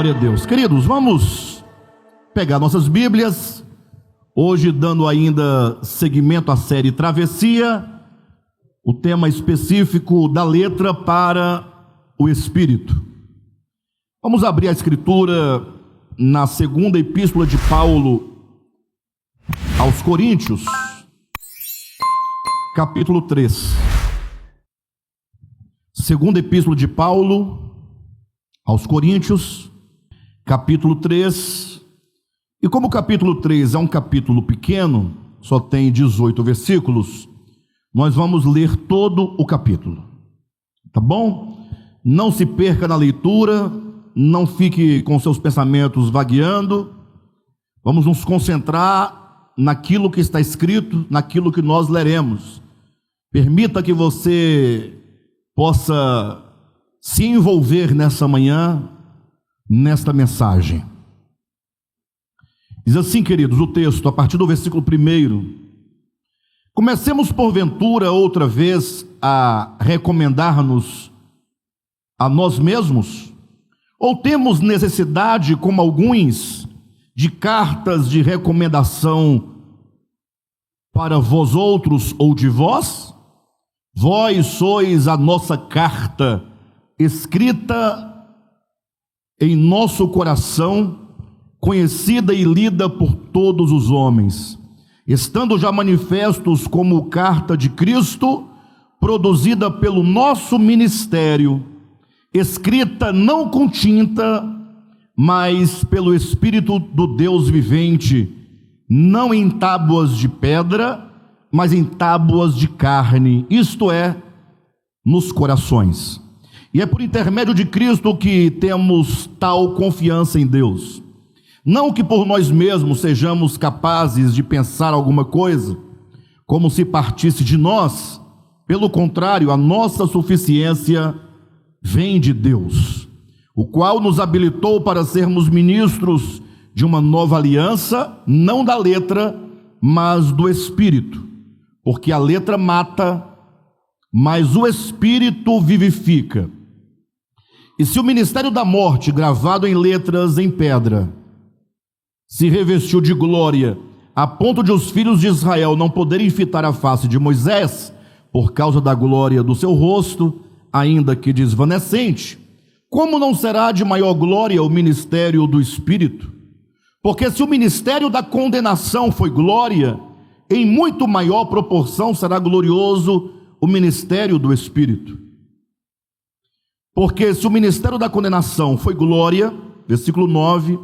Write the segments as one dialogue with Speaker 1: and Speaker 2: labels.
Speaker 1: Glória a Deus. Queridos, vamos pegar nossas Bíblias, hoje dando ainda seguimento à série Travessia, o tema específico da letra para o Espírito. Vamos abrir a Escritura na segunda epístola de Paulo aos Coríntios, capítulo 3. Segunda epístola de Paulo aos Coríntios, capítulo 3. E como o capítulo 3 é um capítulo pequeno, só tem 18 versículos, nós vamos ler todo o capítulo, tá bom? Não se perca na leitura, não fique com seus pensamentos vagueando, vamos nos concentrar naquilo que está escrito, naquilo que nós leremos. Permita que você possa se envolver nessa manhã, nesta mensagem. Diz assim, queridos, o texto, a partir do versículo 1: comecemos porventura outra vez a recomendar-nos a nós mesmos? Ou temos necessidade, como alguns, de cartas de recomendação para vós outros ou de vós? Vós sois a nossa carta, escrita em nosso coração, conhecida e lida por todos os homens, estando já manifestos como carta de Cristo, produzida pelo nosso ministério, escrita não com tinta, mas pelo Espírito do Deus vivente, não em tábuas de pedra, mas em tábuas de carne, isto é, nos corações. E é por intermédio de Cristo que temos tal confiança em Deus. Não que por nós mesmos sejamos capazes de pensar alguma coisa, como se partisse de nós. Pelo contrário, a nossa suficiência vem de Deus, o qual nos habilitou para sermos ministros de uma nova aliança, não da letra, mas do Espírito. Porque a letra mata, mas o Espírito vivifica. E se o ministério da morte, gravado em letras em pedra, se revestiu de glória, a ponto de os filhos de Israel não poderem fitar a face de Moisés, por causa da glória do seu rosto, ainda que desvanecente, como não será de maior glória o ministério do Espírito? Porque se o ministério da condenação foi glória, em muito maior proporção será glorioso o ministério do Espírito. Porque se o ministério da condenação foi glória, versículo 9,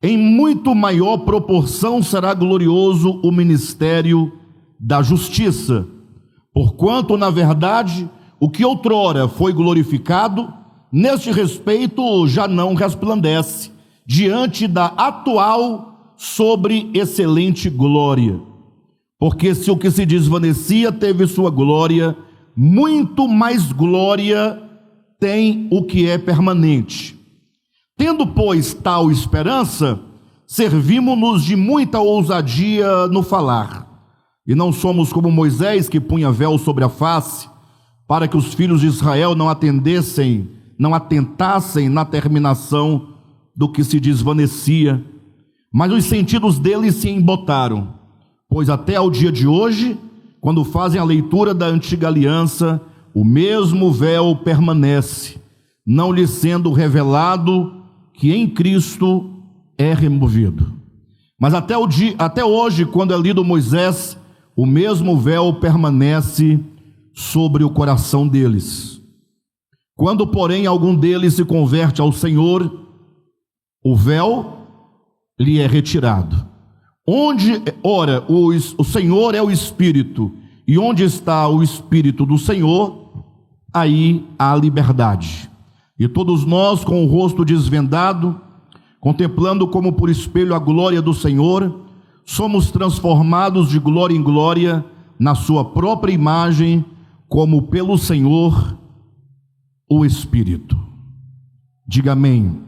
Speaker 1: em muito maior proporção será glorioso o ministério da justiça. Porquanto, na verdade, o que outrora foi glorificado, neste respeito já não resplandece, diante da atual sobre excelente glória. Porque se o que se desvanecia teve sua glória, muito mais glória tem o que é permanente. Tendo, pois, tal esperança, servimos-nos de muita ousadia no falar, e não somos como Moisés, que punha véu sobre a face, para que os filhos de Israel não atentassem na terminação do que se desvanecia, mas os sentidos deles se embotaram, pois até ao dia de hoje, quando fazem a leitura da antiga aliança, o mesmo véu permanece, não lhe sendo revelado que em Cristo é removido. Mas até hoje, quando é lido Moisés, o mesmo véu permanece sobre o coração deles. Quando, porém, algum deles se converte ao Senhor, o véu lhe é retirado. Ora, o Senhor é o Espírito, e onde está o Espírito do Senhor, aí há liberdade. E todos nós, com o rosto desvendado, contemplando como por espelho a glória do Senhor, somos transformados de glória em glória na sua própria imagem, como pelo Senhor o Espírito. Diga amém.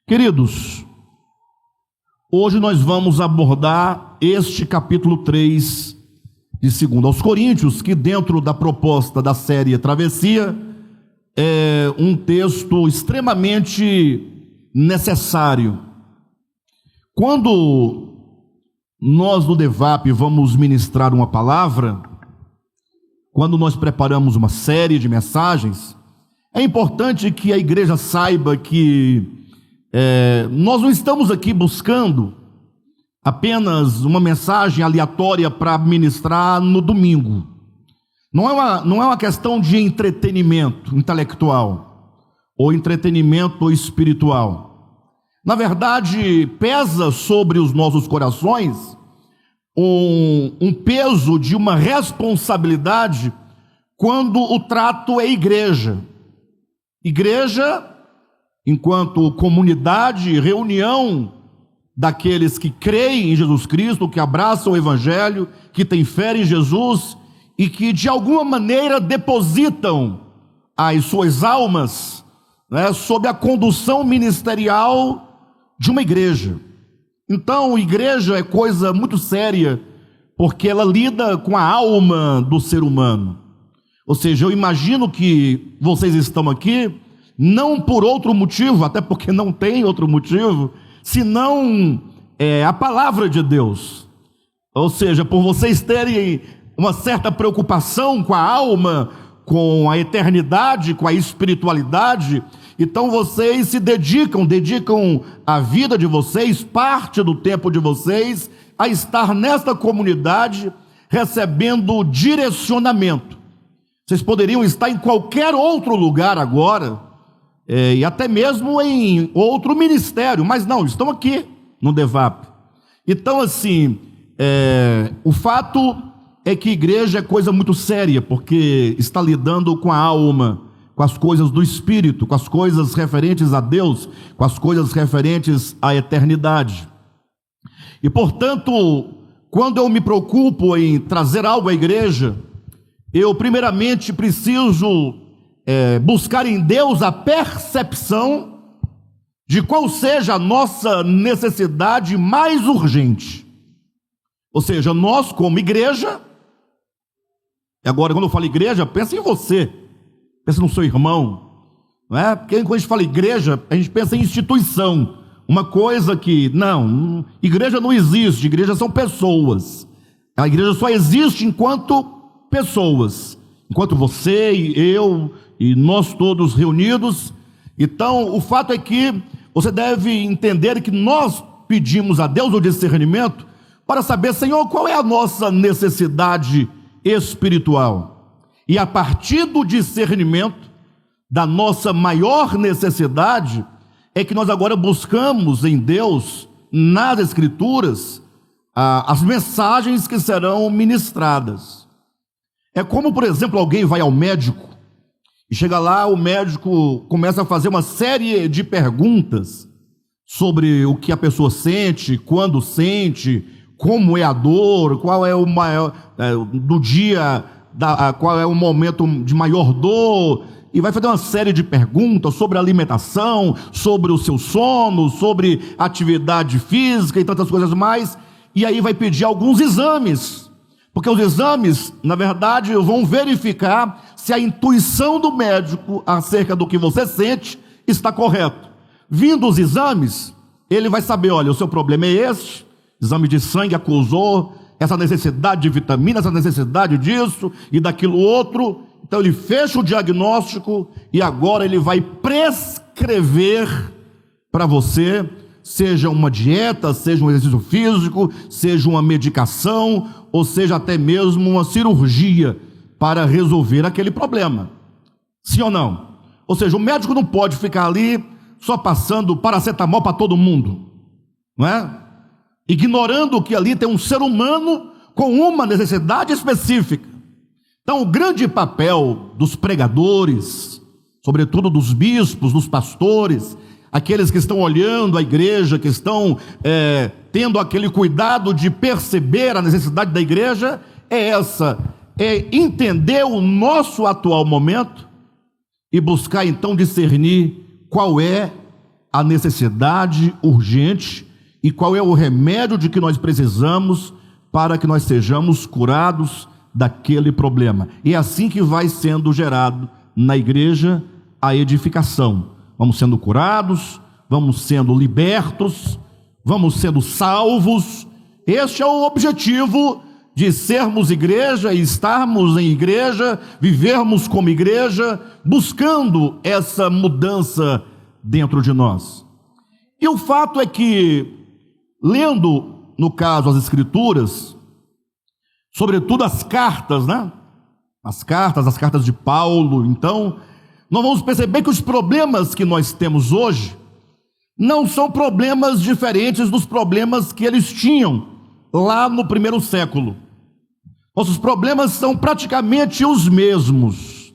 Speaker 1: Queridos, hoje nós vamos abordar este capítulo 3 de 2 aos Coríntios, que dentro da proposta da série Travessia, é um texto extremamente necessário. Quando nós no Devap vamos ministrar uma palavra, quando nós preparamos uma série de mensagens, é importante que a igreja saiba que nós não estamos aqui buscando apenas uma mensagem aleatória para ministrar no domingo. Não é uma questão de entretenimento intelectual ou entretenimento espiritual. Na verdade, pesa sobre os nossos corações um peso de uma responsabilidade quando o trato é igreja. Igreja, enquanto comunidade, reunião daqueles que creem em Jesus Cristo, que abraçam o Evangelho, que têm fé em Jesus e que de alguma maneira depositam as suas almas, sob a condução ministerial de uma igreja. Então, igreja é coisa muito séria, porque ela lida com a alma do ser humano. Ou seja, eu imagino que vocês estão aqui não por outro motivo, até porque não tem outro motivo, senão a palavra de Deus. Ou seja, por vocês terem uma certa preocupação com a alma, com a eternidade, com a espiritualidade, então vocês se dedicam a vida de vocês, parte do tempo de vocês, a estar nesta comunidade, recebendo direcionamento. Vocês poderiam estar em qualquer outro lugar agora, e até mesmo em outro ministério, mas não, estão aqui no Devap. Então assim, o fato é que igreja é coisa muito séria, porque está lidando com a alma, com as coisas do Espírito, com as coisas referentes a Deus, com as coisas referentes à eternidade. E portanto, quando eu me preocupo em trazer algo à igreja, eu primeiramente preciso buscar em Deus a percepção de qual seja a nossa necessidade mais urgente. Ou seja, nós como igreja, agora quando eu falo igreja, pensa em você, pensa no seu irmão, não é? Porque quando a gente fala igreja, a gente pensa em instituição, uma coisa que, não, igreja não existe, igreja são pessoas, a igreja só existe enquanto pessoas, enquanto você e eu e nós todos reunidos. Então o fato é que você deve entender que nós pedimos a Deus o discernimento para saber, Senhor, qual é a nossa necessidade espiritual, e a partir do discernimento da nossa maior necessidade é que nós agora buscamos em Deus, nas Escrituras, as mensagens que serão ministradas. É como, por exemplo, alguém vai ao médico e chega lá, o médico começa a fazer uma série de perguntas sobre o que a pessoa sente, quando sente, como é a dor, qual é o maior do dia, qual é o momento de maior dor, e vai fazer uma série de perguntas sobre alimentação, sobre o seu sono, sobre atividade física e tantas coisas mais, e aí vai pedir alguns exames, porque os exames, na verdade, vão verificar se a intuição do médico acerca do que você sente está correto. Vindo os exames, ele vai saber, olha, o seu problema é este, exame de sangue acusou essa necessidade de vitamina, essa necessidade disso e daquilo outro. Então ele fecha o diagnóstico e agora ele vai prescrever para você, seja uma dieta, seja um exercício físico, seja uma medicação, ou seja até mesmo uma cirurgia para resolver aquele problema. Sim ou não? Ou seja, o médico não pode ficar ali só passando paracetamol para todo mundo, não é? Ignorando que ali tem um ser humano com uma necessidade específica. Então o grande papel dos pregadores, sobretudo dos bispos, dos pastores, aqueles que estão olhando a igreja, que estão tendo aquele cuidado de perceber a necessidade da igreja, é entender o nosso atual momento e buscar então discernir qual é a necessidade urgente e qual é o remédio de que nós precisamos para que nós sejamos curados daquele problema. E é assim que vai sendo gerado na igreja a edificação. Vamos sendo curados, vamos sendo libertos, vamos sendo salvos. Este é o objetivo de sermos igreja e estarmos em igreja, vivermos como igreja, buscando essa mudança dentro de nós. E o fato é que, lendo, no caso, as Escrituras, sobretudo as cartas, né? As cartas de Paulo, então, nós vamos perceber que os problemas que nós temos hoje não são problemas diferentes dos problemas que eles tinham lá no primeiro século. Nossos problemas são praticamente os mesmos.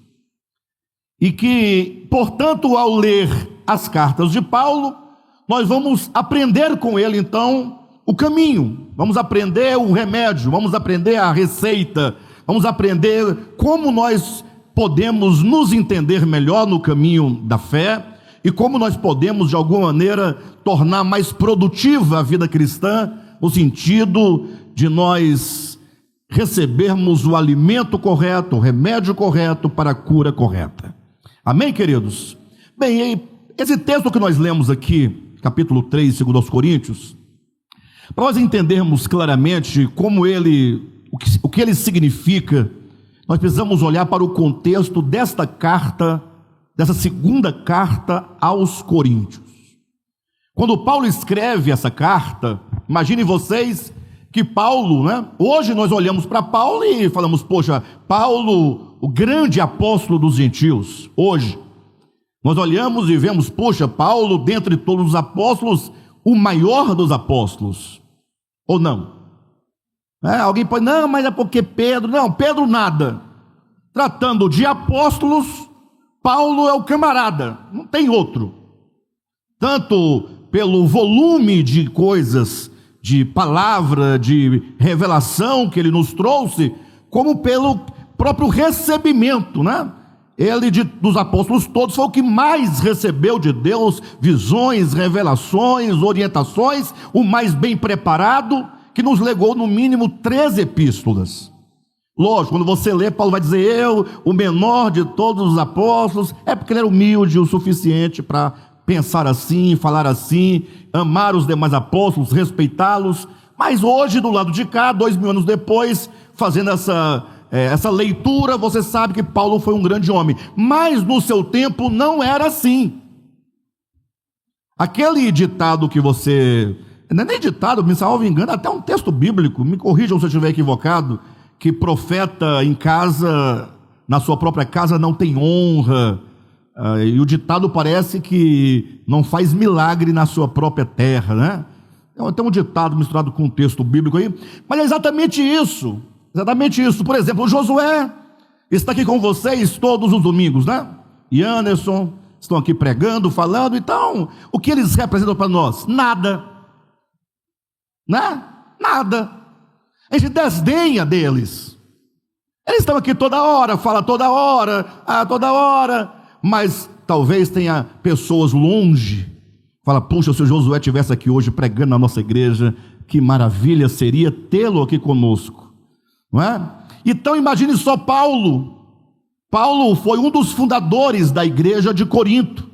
Speaker 1: E que, portanto, ao ler as cartas de Paulo, nós vamos aprender com ele, então, o caminho. Vamos aprender o remédio, vamos aprender a receita, vamos aprender como nós podemos nos entender melhor no caminho da fé e como nós podemos, de alguma maneira, tornar mais produtiva a vida cristã, no sentido de nós recebermos o alimento correto, o remédio correto para a cura correta. Amém, queridos? Bem, esse texto que nós lemos aqui, capítulo 3, segundo aos Coríntios, para nós entendermos claramente como o que ele significa, nós precisamos olhar para o contexto desta carta, dessa segunda carta aos Coríntios. Quando Paulo escreve essa carta, imaginem vocês que Paulo, né? Hoje nós olhamos para Paulo e falamos, poxa, Paulo, o grande apóstolo dos gentios. Hoje nós olhamos e vemos, poxa, Paulo, dentre todos os apóstolos, o maior dos apóstolos. Ou não? Alguém pode, não, mas é porque Pedro. Não, Pedro nada. Tratando de apóstolos, Paulo é o camarada, não tem outro. Tanto pelo volume de coisas, de palavra, de revelação que ele nos trouxe, como pelo próprio recebimento, né? Ele, dos apóstolos todos, foi o que mais recebeu de Deus visões, revelações, orientações, o mais bem preparado, que nos legou no mínimo 13 epístolas. Lógico, quando você lê, Paulo vai dizer, eu, o menor de todos os apóstolos, é porque ele era humilde o suficiente para pensar assim, falar assim, amar os demais apóstolos, respeitá-los. Mas hoje, do lado de cá, 2000 anos depois, fazendo essa leitura, você sabe que Paulo foi um grande homem. Mas no seu tempo não era assim. Aquele ditado que você... Não é nem ditado, me salvo engano, até um texto bíblico, me corrijam se eu estiver equivocado, que profeta em casa, na sua própria casa não tem honra, e o ditado parece que não faz milagre na sua própria terra, né? Tem um ditado misturado com um texto bíblico aí, mas é exatamente isso, por exemplo, o Josué está aqui com vocês todos os domingos, né? E Anderson estão aqui pregando, falando, então, o que eles representam para nós? Nada, né? Nada. A gente desdenha deles. Eles estão aqui toda hora, fala toda hora, mas talvez tenha pessoas longe. Fala, puxa, se o Josué estivesse aqui hoje pregando na nossa igreja, que maravilha seria tê-lo aqui conosco, não é? Então imagine só Paulo. Paulo foi um dos fundadores da igreja de Corinto.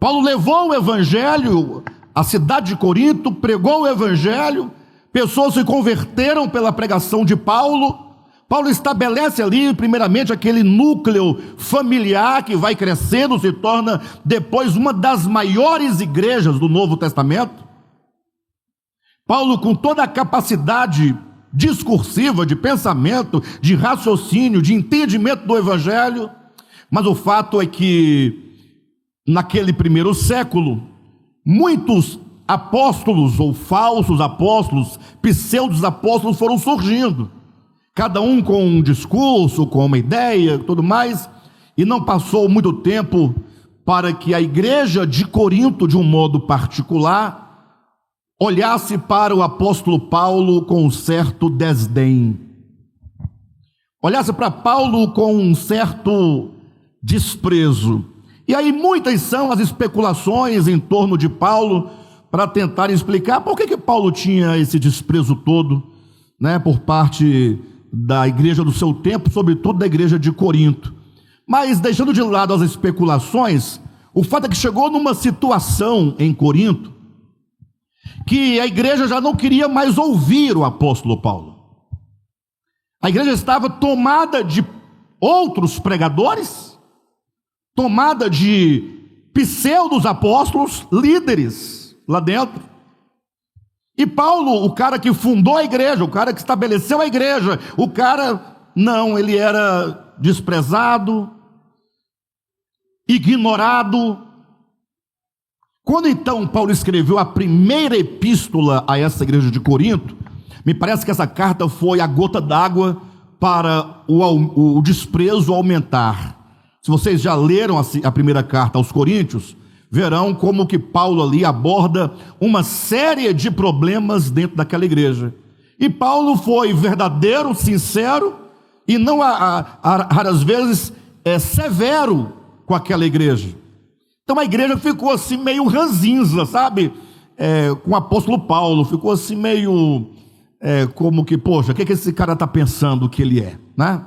Speaker 1: Paulo levou o evangelho à cidade de Corinto, pregou o evangelho, pessoas se converteram pela pregação de Paulo. Paulo estabelece ali, primeiramente, aquele núcleo familiar que vai crescendo, se torna depois uma das maiores igrejas do Novo Testamento. Paulo, com toda a capacidade discursiva, de pensamento, de raciocínio, de entendimento do Evangelho, mas o fato é que, naquele primeiro século, muitos apóstolos ou falsos apóstolos, pseudos apóstolos foram surgindo, cada um com um discurso, com uma ideia, tudo mais, e não passou muito tempo para que a igreja de Corinto, de um modo particular, olhasse para o apóstolo Paulo com um certo desdém, olhasse para Paulo com um certo desprezo. E aí muitas são as especulações em torno de Paulo, para tentar explicar por que Paulo tinha esse desprezo todo, né, por parte da igreja do seu tempo, sobretudo da igreja de Corinto. Mas deixando de lado as especulações, o fato é que chegou numa situação em Corinto que a igreja já não queria mais ouvir o apóstolo Paulo. A igreja estava tomada de outros pregadores, tomada de pseudos apóstolos, líderes lá dentro. E Paulo, o cara que fundou a igreja, o cara que estabeleceu a igreja, o cara, não, ele era desprezado, ignorado. Quando então Paulo escreveu a primeira epístola a essa igreja de Corinto, me parece que essa carta foi a gota d'água para o desprezo aumentar. Se vocês já leram a primeira carta aos Coríntios, verão como que Paulo ali aborda uma série de problemas dentro daquela igreja. E Paulo foi verdadeiro, sincero, e não raras vezes severo com aquela igreja. Então a igreja ficou assim meio ranzinza, sabe? Com o apóstolo Paulo, ficou assim meio como que, poxa, o que esse cara está pensando que ele é, né?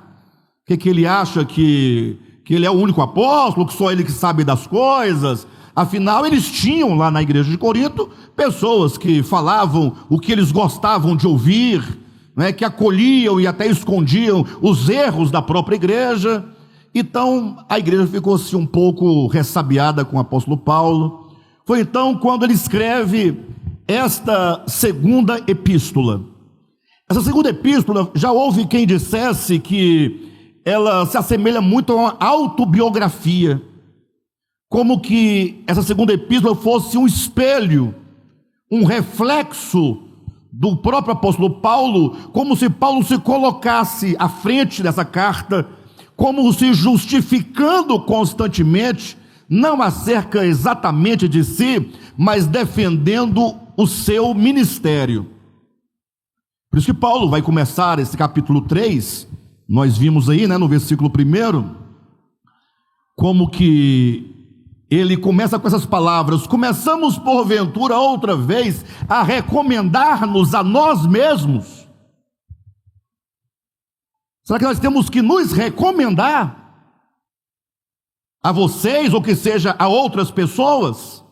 Speaker 1: O que ele acha que ele é o único apóstolo, que só ele que sabe das coisas? Afinal, eles tinham lá na igreja de Corinto pessoas que falavam o que eles gostavam de ouvir, né, que acolhiam e até escondiam os erros da própria igreja. Então a igreja ficou assim um pouco ressabiada com o apóstolo Paulo. Foi então quando ele escreve esta segunda epístola. Essa segunda epístola, já houve quem dissesse que ela se assemelha muito a uma autobiografia, como que essa segunda epístola fosse um espelho, um reflexo do próprio apóstolo Paulo, como se Paulo se colocasse à frente dessa carta, como se justificando constantemente, não acerca exatamente de si, mas defendendo o seu ministério. Por isso que Paulo vai começar esse capítulo 3, nós vimos aí, né, no versículo 1, como que ele começa com essas palavras: começamos porventura outra vez a recomendar-nos a nós mesmos. Será que nós temos que nos recomendar a vocês, ou que seja a outras pessoas?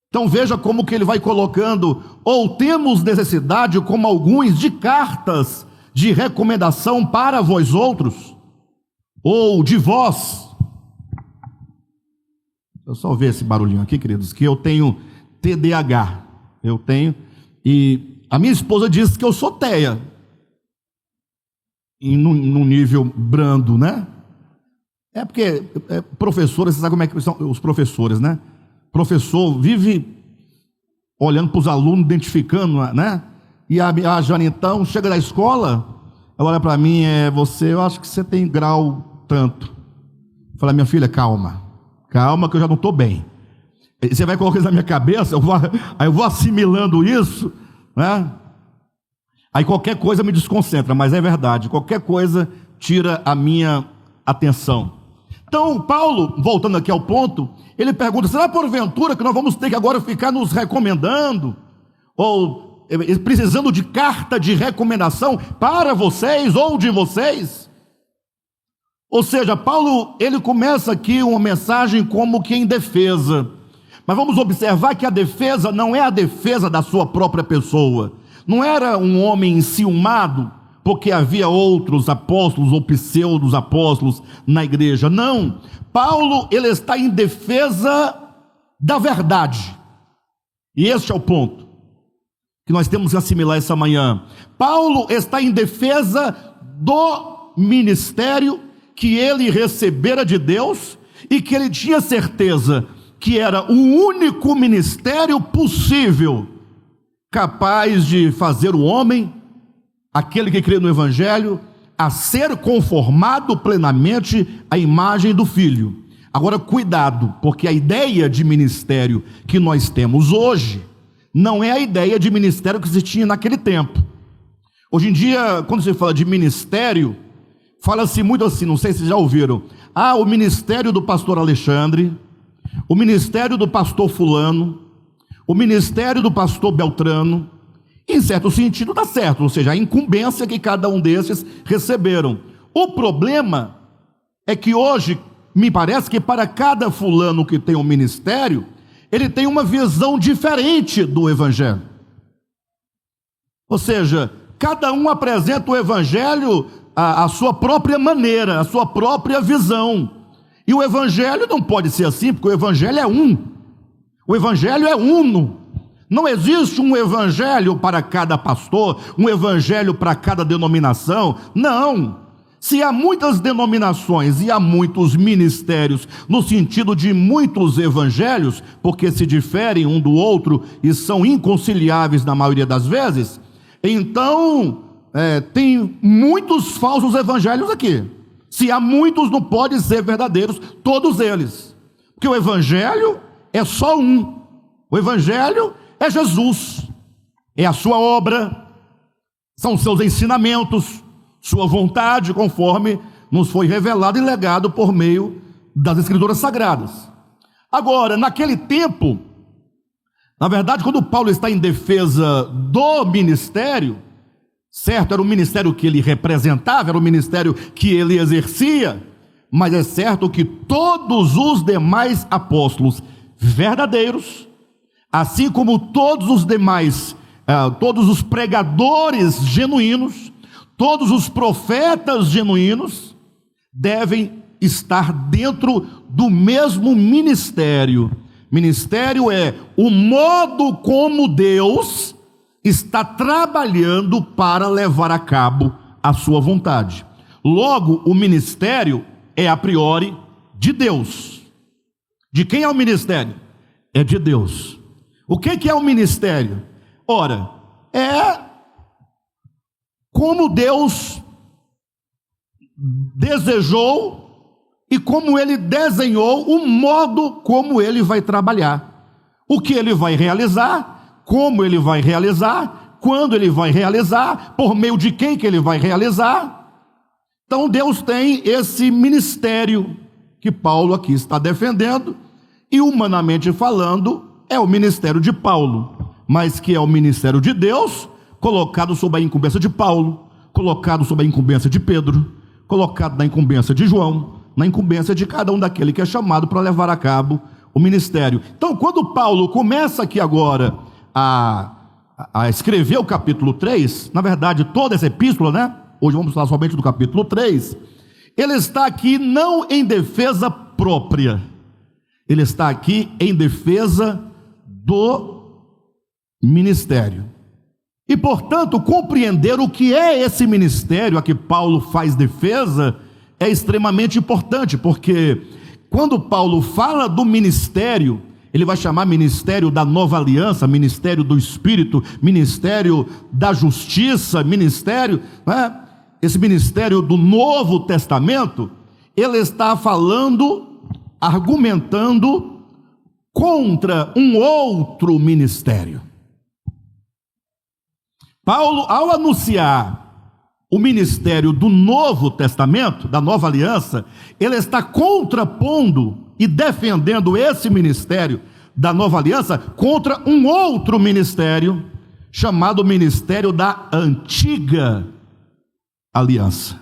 Speaker 1: Então veja como que ele vai colocando: ou temos necessidade, como alguns, de cartas de recomendação para vós outros, ou de vós. Eu só ver esse barulhinho aqui, queridos, que eu tenho TDAH, e a minha esposa diz que eu sou TEA, num nível brando, né? Porque professores, você sabe como é que são os professores, né? Professor vive olhando para os alunos, identificando, né? E a Jane então chega da escola, ela olha para mim: eu acho que você tem grau tanto. Fala: minha filha, calma que eu já não estou bem. Você vai colocar isso na minha cabeça, aí eu vou assimilando isso, né? Aí qualquer coisa me desconcentra, mas é verdade, qualquer coisa tira a minha atenção. Então Paulo, voltando aqui ao ponto, ele pergunta: será porventura que nós vamos ter que agora ficar nos recomendando, ou precisando de carta de recomendação para vocês ou de vocês? Ou seja, Paulo, ele começa aqui uma mensagem como que em defesa, mas vamos observar que a defesa não é a defesa da sua própria pessoa. Não era um homem enciumado porque havia outros apóstolos ou pseudos apóstolos na igreja. Não, Paulo, ele está em defesa da verdade, e este é o ponto que nós temos que assimilar essa manhã. Paulo está em defesa do ministério que ele recebera de Deus, e que ele tinha certeza que era o único ministério possível, capaz de fazer o homem, aquele que crê no Evangelho, a ser conformado plenamente à imagem do Filho. Agora cuidado, porque a ideia de ministério que nós temos hoje não é a ideia de ministério que se tinha naquele tempo. Hoje em dia, quando se fala de ministério, fala-se muito assim, não sei se já ouviram: o ministério do pastor Alexandre, o ministério do pastor fulano, o ministério do pastor Beltrano. Em certo sentido dá certo, ou seja, a incumbência que cada um desses receberam. O problema é que hoje, me parece que para cada fulano que tem um ministério, ele tem uma visão diferente do Evangelho. Ou seja, cada um apresenta o Evangelho à sua própria maneira, à sua própria visão. E o Evangelho não pode ser assim, porque o Evangelho é um. O Evangelho é uno. Não existe um Evangelho para cada pastor, um Evangelho para cada denominação. Não. Se há muitas denominações e há muitos ministérios, no sentido de muitos evangelhos, porque se diferem um do outro e são inconciliáveis na maioria das vezes, então tem muitos falsos evangelhos aqui. Se há muitos, não podem ser verdadeiros todos eles, porque o evangelho é só um. O evangelho é Jesus, é a sua obra, são os seus ensinamentos, sua vontade, conforme nos foi revelado e legado por meio das Escrituras Sagradas. Agora, naquele tempo, na verdade, quando Paulo está em defesa do ministério, certo, era o ministério que ele representava, era o ministério que ele exercia, mas é certo que todos os demais apóstolos verdadeiros, assim como todos os demais, todos os pregadores genuínos, todos os profetas genuínos devem estar dentro do mesmo ministério. Ministério é o modo como Deus está trabalhando para levar a cabo a sua vontade. Logo, o ministério é a priori de Deus. De quem é o ministério? É de Deus. O que é o ministério? Ora, é como Deus desejou e como Ele desenhou o modo como Ele vai trabalhar. O que Ele vai realizar, como Ele vai realizar, quando Ele vai realizar, por meio de quem que Ele vai realizar. Então Deus tem esse ministério que Paulo aqui está defendendo, e humanamente falando, é o ministério de Paulo, mas que é o ministério de Deus, colocado sob a incumbência de Paulo, colocado sob a incumbência de Pedro, colocado na incumbência de João, na incumbência de cada um daquele que é chamado para levar a cabo o ministério. Então, quando Paulo começa aqui agora a escrever o capítulo 3, na verdade toda essa epístola, né? Hoje vamos falar somente do capítulo 3, ele está aqui não em defesa própria, ele está aqui em defesa do ministério. E, portanto, compreender o que é esse ministério a que Paulo faz defesa é extremamente importante, porque quando Paulo fala do ministério, ele vai chamar ministério da nova aliança, ministério do Espírito, ministério da justiça, ministério, né? Esse ministério do Novo Testamento, ele está falando, argumentando contra um outro ministério. Paulo, ao anunciar o ministério do Novo Testamento, da nova aliança, ele está contrapondo e defendendo esse ministério da nova aliança contra um outro ministério, chamado ministério da antiga aliança.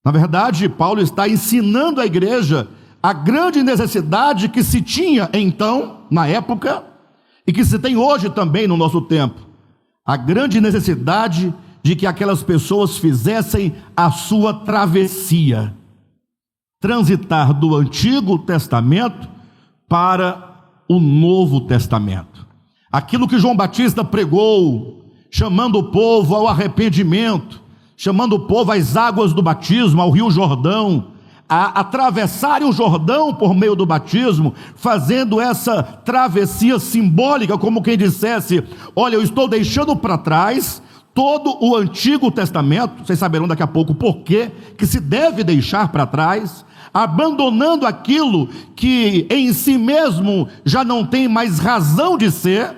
Speaker 1: Na verdade, Paulo está ensinando à igreja a grande necessidade que se tinha então, na época, e que se tem hoje também no nosso tempo, a grande necessidade de que aquelas pessoas fizessem a sua travessia, transitar do Antigo Testamento para o Novo Testamento. Aquilo que João Batista pregou, chamando o povo ao arrependimento, chamando o povo às águas do batismo, ao Rio Jordão, a atravessar o Jordão por meio do batismo, fazendo essa travessia simbólica, como quem dissesse: olha, eu estou deixando para trás todo o Antigo Testamento, vocês saberão daqui a pouco por que se deve deixar para trás, abandonando aquilo que em si mesmo já não tem mais razão de ser,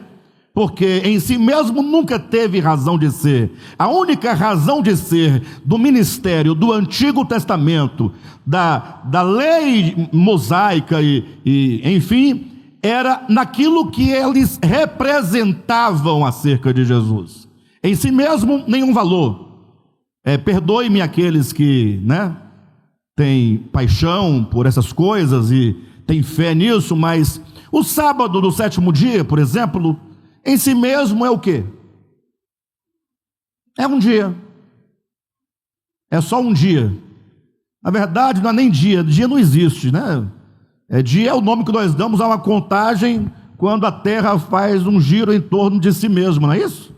Speaker 1: porque em si mesmo nunca teve razão de ser. A única razão de ser do ministério do Antigo Testamento, da lei mosaica enfim, era naquilo que eles representavam acerca de Jesus. Em si mesmo, nenhum valor. Perdoe-me aqueles que, tem paixão por essas coisas e tem fé nisso, mas o sábado do sétimo dia, por exemplo, em si mesmo é o quê? É um dia. É só um dia. Na verdade, não é nem dia não existe, né? Dia é o nome que nós damos a uma contagem quando a Terra faz um giro em torno de si mesma, não é isso?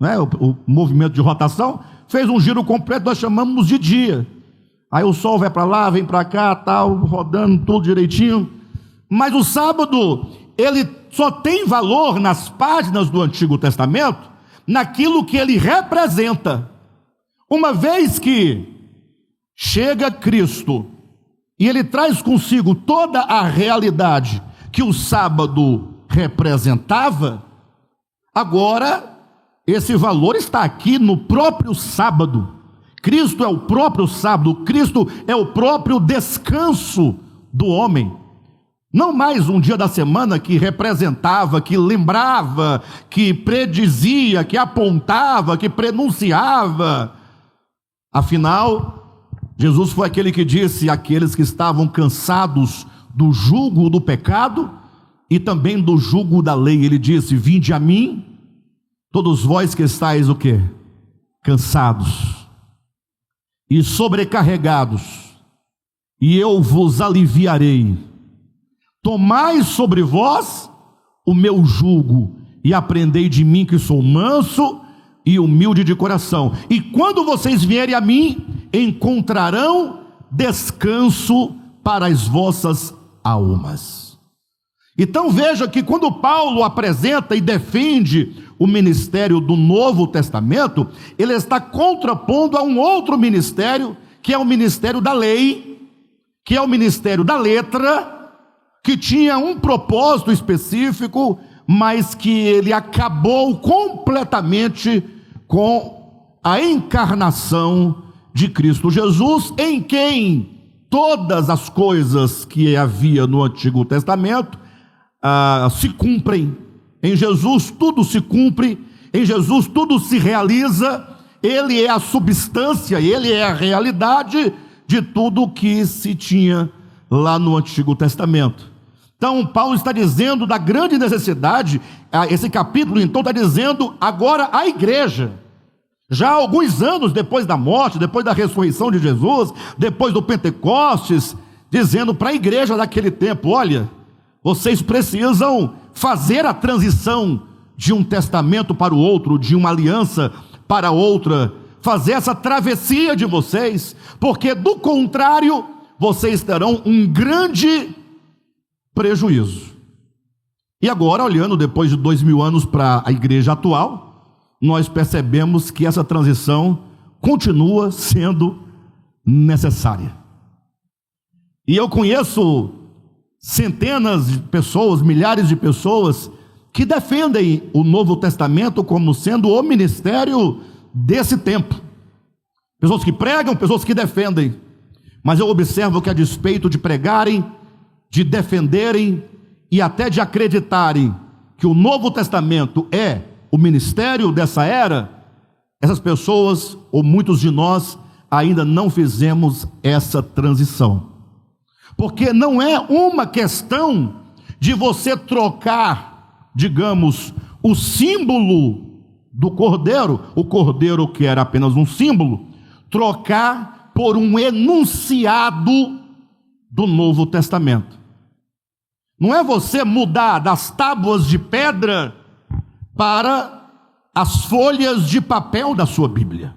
Speaker 1: Não é? O movimento de rotação fez um giro completo, nós chamamos de dia. Aí o sol vai para lá, vem para cá, tal, rodando tudo direitinho. Mas o sábado, ele só tem valor nas páginas do Antigo Testamento, naquilo que ele representa. Uma vez que chega Cristo, e ele traz consigo toda a realidade que o sábado representava, agora esse valor está aqui no próprio sábado. Cristo é o próprio sábado, Cristo é o próprio descanso do homem. Não mais um dia da semana que representava, que lembrava, que predizia, que apontava, que prenunciava. Afinal, Jesus foi aquele que disse àqueles que estavam cansados do jugo do pecado e também do jugo da lei. Ele disse: vinde a mim, todos vós que estáis o quê? Cansados e sobrecarregados, e eu vos aliviarei. Tomai sobre vós o meu jugo e aprendei de mim, que sou manso e humilde de coração, e quando vocês vierem a mim, encontrarão descanso para as vossas almas. Então veja que quando Paulo apresenta e defende o ministério do Novo Testamento, ele está contrapondo a um outro ministério, que é o ministério da lei, que é o ministério da letra, que tinha um propósito específico, mas que ele acabou completamente com a encarnação de Cristo Jesus, em quem todas as coisas que havia no Antigo Testamento se cumprem. Em Jesus tudo se cumpre, em Jesus tudo se realiza. Ele é a substância, ele é a realidade de tudo o que se tinha lá no Antigo Testamento. Então Paulo está dizendo da grande necessidade. Esse capítulo então está dizendo agora a igreja, já há alguns anos depois da morte, depois da ressurreição de Jesus, depois do Pentecostes, dizendo para a igreja daquele tempo: olha, vocês precisam fazer a transição de um testamento para o outro, de uma aliança para outra, fazer essa travessia de vocês, porque do contrário, vocês terão um grande prejuízo. E agora, olhando depois de 2000 anos para a igreja atual, nós percebemos que essa transição continua sendo necessária. E eu conheço centenas de pessoas, milhares de pessoas que defendem o Novo Testamento como sendo o ministério desse tempo. Pessoas que pregam, pessoas que defendem. Mas eu observo que, a despeito de pregarem, de defenderem e até de acreditarem que o Novo Testamento é o ministério dessa era, essas pessoas, ou muitos de nós, ainda não fizemos essa transição. Porque não é uma questão de você trocar, digamos, o símbolo do cordeiro, o cordeiro que era apenas um símbolo, trocar por um enunciado do Novo Testamento. Não é você mudar das tábuas de pedra para as folhas de papel da sua Bíblia.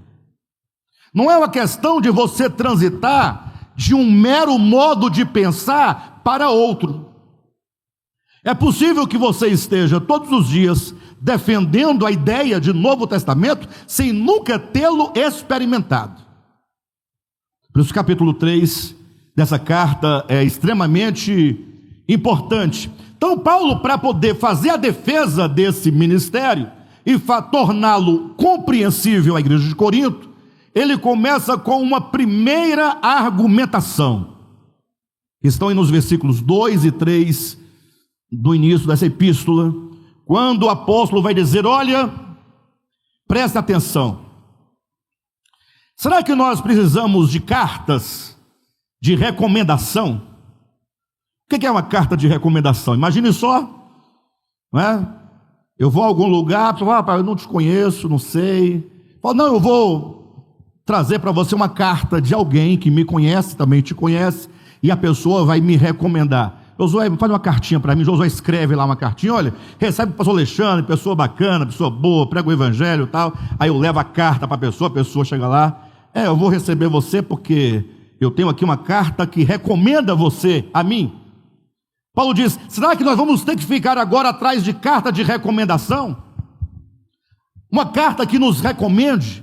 Speaker 1: Não é uma questão de você transitar de um mero modo de pensar para outro. É possível que você esteja todos os dias defendendo a ideia de Novo Testamento sem nunca tê-lo experimentado. Por isso o capítulo 3 dessa carta é extremamente importante. Então Paulo, para poder fazer a defesa desse ministério e torná-lo compreensível à igreja de Corinto, ele começa com uma primeira argumentação. Estão aí nos versículos 2 e 3 do início dessa epístola, quando o apóstolo vai dizer: olha, preste atenção. Será que nós precisamos de cartas de recomendação. O que é uma carta de recomendação? Imagine só, não é? Eu vou a algum lugar, a pessoa fala, eu não te conheço, não sei. Fala, não, eu vou trazer para você uma carta de alguém que me conhece, também te conhece, e a pessoa vai me recomendar. Josué, faz uma cartinha para mim. Josué escreve lá uma cartinha, olha, recebe o pastor Alexandre, pessoa bacana, pessoa boa, prega o evangelho e tal. Aí eu levo a carta para a pessoa chega lá, eu vou receber você porque eu tenho aqui uma carta que recomenda você a mim. Paulo diz, será que nós vamos ter que ficar agora atrás de carta de recomendação? Uma carta que nos recomende?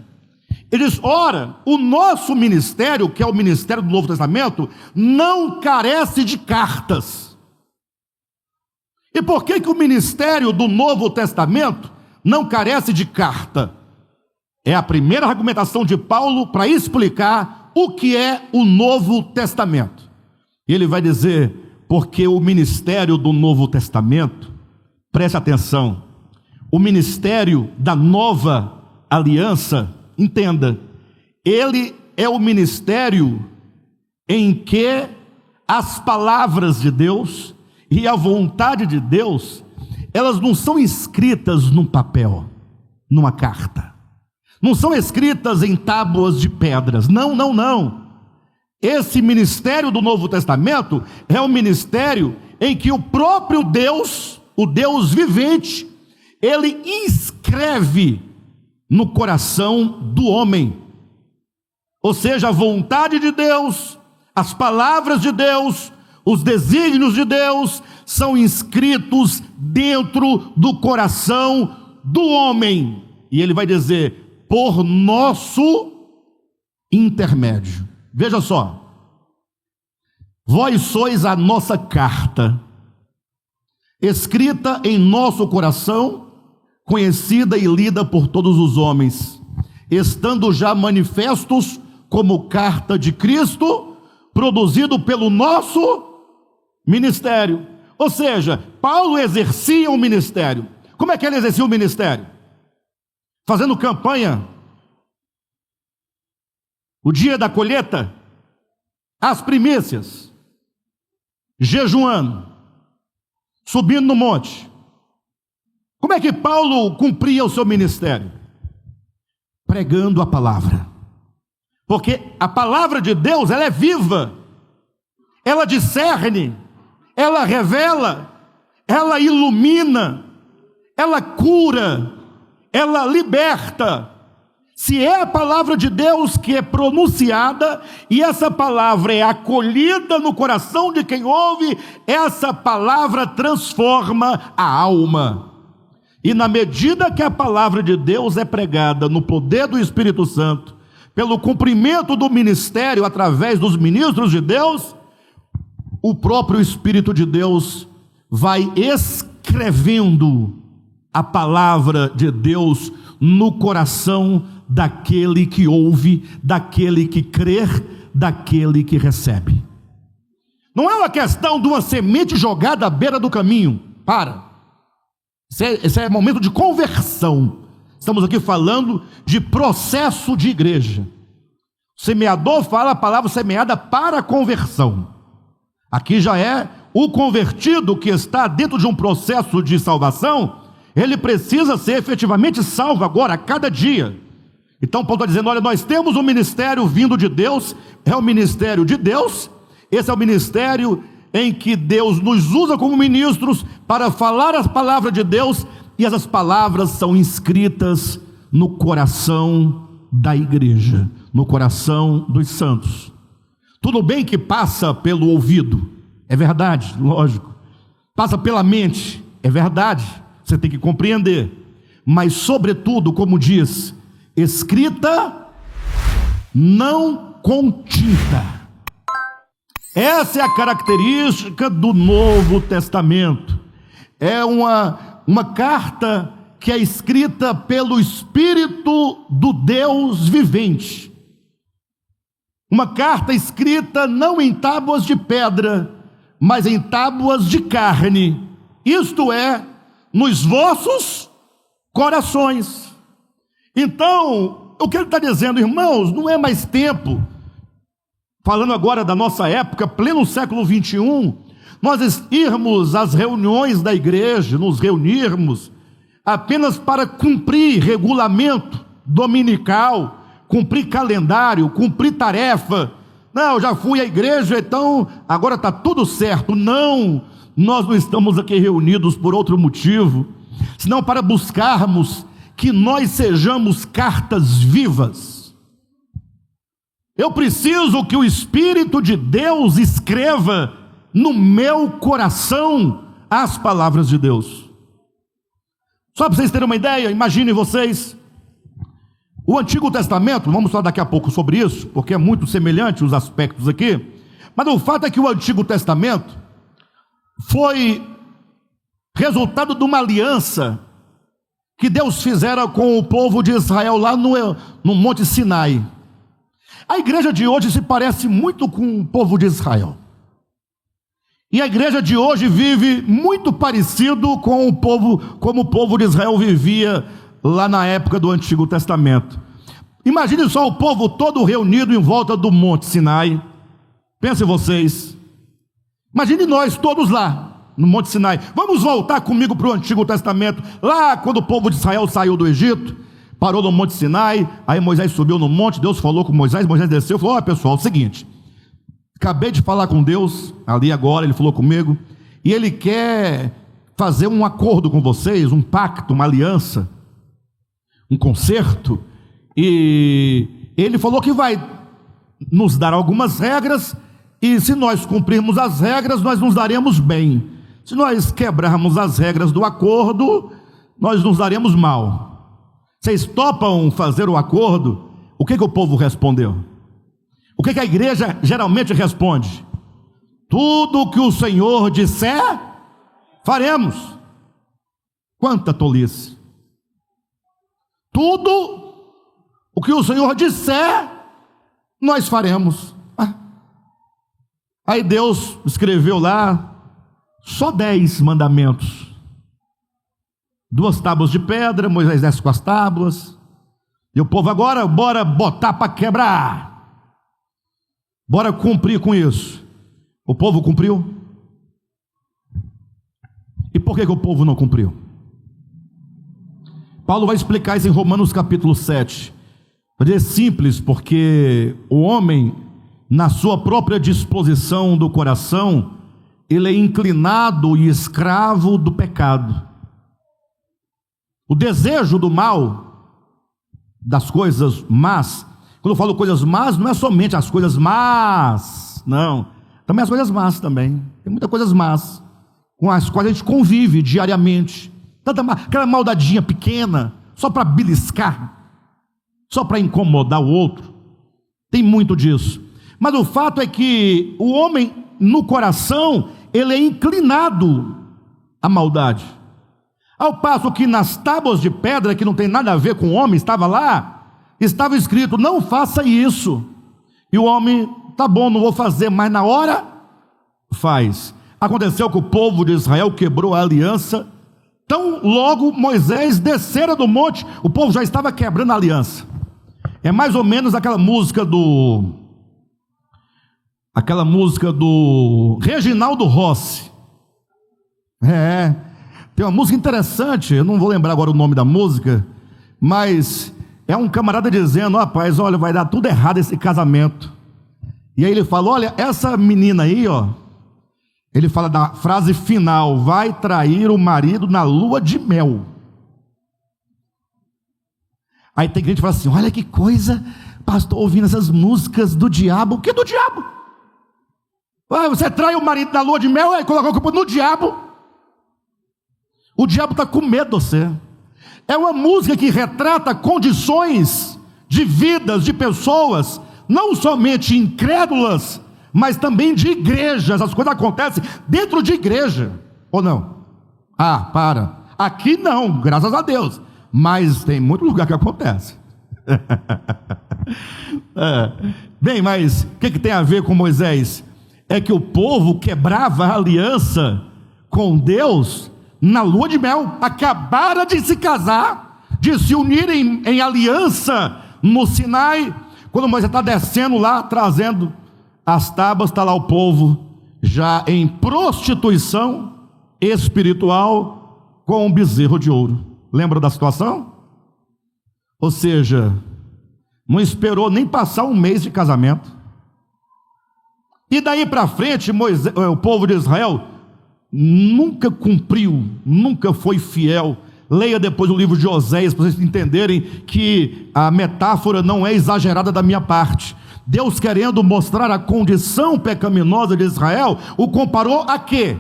Speaker 1: Ele diz, ora, o nosso ministério, que é o ministério do Novo Testamento, não carece de cartas. E por que o ministério do Novo Testamento não carece de carta? É a primeira argumentação de Paulo para explicar o que é o Novo Testamento. Ele vai dizer, porque o ministério do Novo Testamento, preste atenção, o ministério da nova aliança, entenda, ele é o ministério em que as palavras de Deus e a vontade de Deus, elas não são escritas num papel, numa carta, não são escritas em tábuas de pedras, não. Esse ministério do Novo Testamento é um ministério em que o próprio Deus, o Deus vivente, ele inscreve no coração do homem, ou seja, a vontade de Deus, as palavras de Deus, os desígnios de Deus são inscritos dentro do coração do homem, e ele vai dizer, por nosso intermédio. Veja só, vós sois a nossa carta, escrita em nosso coração, conhecida e lida por todos os homens, estando já manifestos como carta de Cristo, produzido pelo nosso ministério. Ou seja, Paulo exercia um ministério. Como é que ele exercia o ministério? Fazendo campanha. O dia da colheita, as primícias, jejuando, subindo no monte. Como é que Paulo cumpria o seu ministério? Pregando a palavra. Porque a palavra de Deus, ela é viva, ela discerne, ela revela, ela ilumina, ela cura, ela liberta. Se é a palavra de Deus que é pronunciada, e essa palavra é acolhida no coração de quem ouve, essa palavra transforma a alma. E na medida que a palavra de Deus é pregada no poder do Espírito Santo, pelo cumprimento do ministério através dos ministros de Deus, o próprio Espírito de Deus vai escrevendo a palavra de Deus no coração daquele que ouve, daquele que crê, daquele que recebe. Não é uma questão de uma semente jogada à beira do caminho. Esse é momento de conversão. Estamos aqui falando de processo de igreja. O semeador fala a palavra semeada para a conversão. Aqui já é o convertido que está dentro de um processo de salvação. Ele precisa ser efetivamente salvo agora, a cada dia. Então Paulo está dizendo, olha, nós temos um ministério vindo de Deus, é o ministério de Deus, esse é o ministério em que Deus nos usa como ministros para falar as palavras de Deus, e essas palavras são inscritas no coração da igreja, no coração dos santos. Tudo bem que passa pelo ouvido, é verdade, lógico, passa pela mente, é verdade, você tem que compreender, mas sobretudo, como diz, escrita, não com tinta. Essa é a característica do Novo Testamento. É uma carta que é escrita pelo Espírito do Deus vivente. Uma carta escrita não em tábuas de pedra, mas em tábuas de carne. Isto é, nos vossos corações. Então, o que ele está dizendo, irmãos, não é mais tempo. falando agora da nossa época, pleno século 21, nós irmos às reuniões da igreja, nos reunirmos apenas para cumprir regulamento dominical, cumprir calendário, cumprir tarefa. Não, já fui à igreja, então agora está tudo certo. Não, nós não estamos aqui reunidos por outro motivo, senão para buscarmos que nós sejamos cartas vivas. Eu preciso que o Espírito de Deus escreva no meu coração as palavras de Deus. Só para vocês terem uma ideia, imaginem vocês, o Antigo Testamento, vamos falar daqui a pouco sobre isso, porque é muito semelhante os aspectos aqui, mas o fato é que o Antigo Testamento foi resultado de uma aliança que Deus fizera com o povo de Israel lá no Monte Sinai. A igreja de hoje se parece muito com o povo de Israel. E a igreja de hoje vive muito parecido com o povo, como o povo de Israel vivia lá na época do Antigo Testamento. Imagine só o povo todo reunido em volta do Monte Sinai. Pensem vocês. Imagine nós todos lá no Monte Sinai. Vamos voltar comigo para o Antigo Testamento. Lá quando o povo de Israel saiu do Egito, parou no Monte Sinai. Aí Moisés subiu no monte, Deus falou com Moisés desceu e falou: olha pessoal, é o seguinte, acabei de falar com Deus, ali agora, ele falou comigo, e ele quer fazer um acordo com vocês, um pacto, uma aliança, um concerto, e ele falou que vai nos dar algumas regras, e se nós cumprirmos as regras, nós nos daremos bem. Se nós quebrarmos as regras do acordo, nós nos daremos mal. Vocês topam fazer o acordo? O que o povo respondeu? O que a igreja geralmente responde? Tudo o que o Senhor disser, faremos. Quanta tolice! Tudo o que o Senhor disser, nós faremos. Aí Deus escreveu lá só 10 mandamentos. 2 tábuas de pedra, Moisés desce com as tábuas. E o povo agora, bora botar para quebrar. Bora cumprir com isso. O povo cumpriu? E por que o povo não cumpriu? Paulo vai explicar isso em Romanos capítulo 7. É simples, porque o homem, na sua própria disposição do coração, ele é inclinado e escravo do pecado. O desejo do mal, das coisas más. Quando eu falo coisas más, não é somente as coisas más, não, também as coisas más também, tem muitas coisas más, com as quais a gente convive diariamente, aquela maldadinha pequena, só para beliscar, só para incomodar o outro, tem muito disso, mas o fato é que o homem no coração, ele é inclinado à maldade, ao passo que nas tábuas de pedra, que não tem nada a ver com o homem, estava lá, estava escrito: não faça isso. E o homem, tá bom, não vou fazer, mas na hora faz. Aconteceu que o povo de Israel quebrou a aliança. Tão logo Moisés descera do monte, o povo já estava quebrando a aliança. É mais ou menos aquela música do Reginaldo Rossi. Tem uma música interessante, eu não vou lembrar agora o nome da música, mas é um camarada dizendo: rapaz, olha, vai dar tudo errado esse casamento. E aí ele fala: olha, essa menina aí, ó, ele fala da frase final: vai trair o marido na lua de mel. Aí tem gente que fala assim: olha que coisa, pastor, ouvindo essas músicas do diabo. O que do diabo? Você trai o marido na lua de mel e coloca a culpa no diabo. O diabo está com medo de você. É uma música que retrata condições de vidas de pessoas, não somente incrédulas, mas também de igrejas. As coisas acontecem dentro de igreja, ou não? Para. Aqui não, graças a Deus. Mas tem muito lugar que acontece. Bem, mas o que tem a ver com Moisés? É que o povo quebrava a aliança com Deus na lua de mel, acabara de se casar, de se unirem em aliança no Sinai, quando Moisés está descendo lá, trazendo as tábuas, está lá o povo já em prostituição espiritual com um bezerro de ouro. Lembra da situação? Ou seja, não esperou nem passar um mês de casamento. E daí para frente, o povo de Israel nunca cumpriu, nunca foi fiel. Leia depois o livro de Oséias para vocês entenderem que a metáfora não é exagerada da minha parte. Deus, querendo mostrar a condição pecaminosa de Israel, o comparou a quê?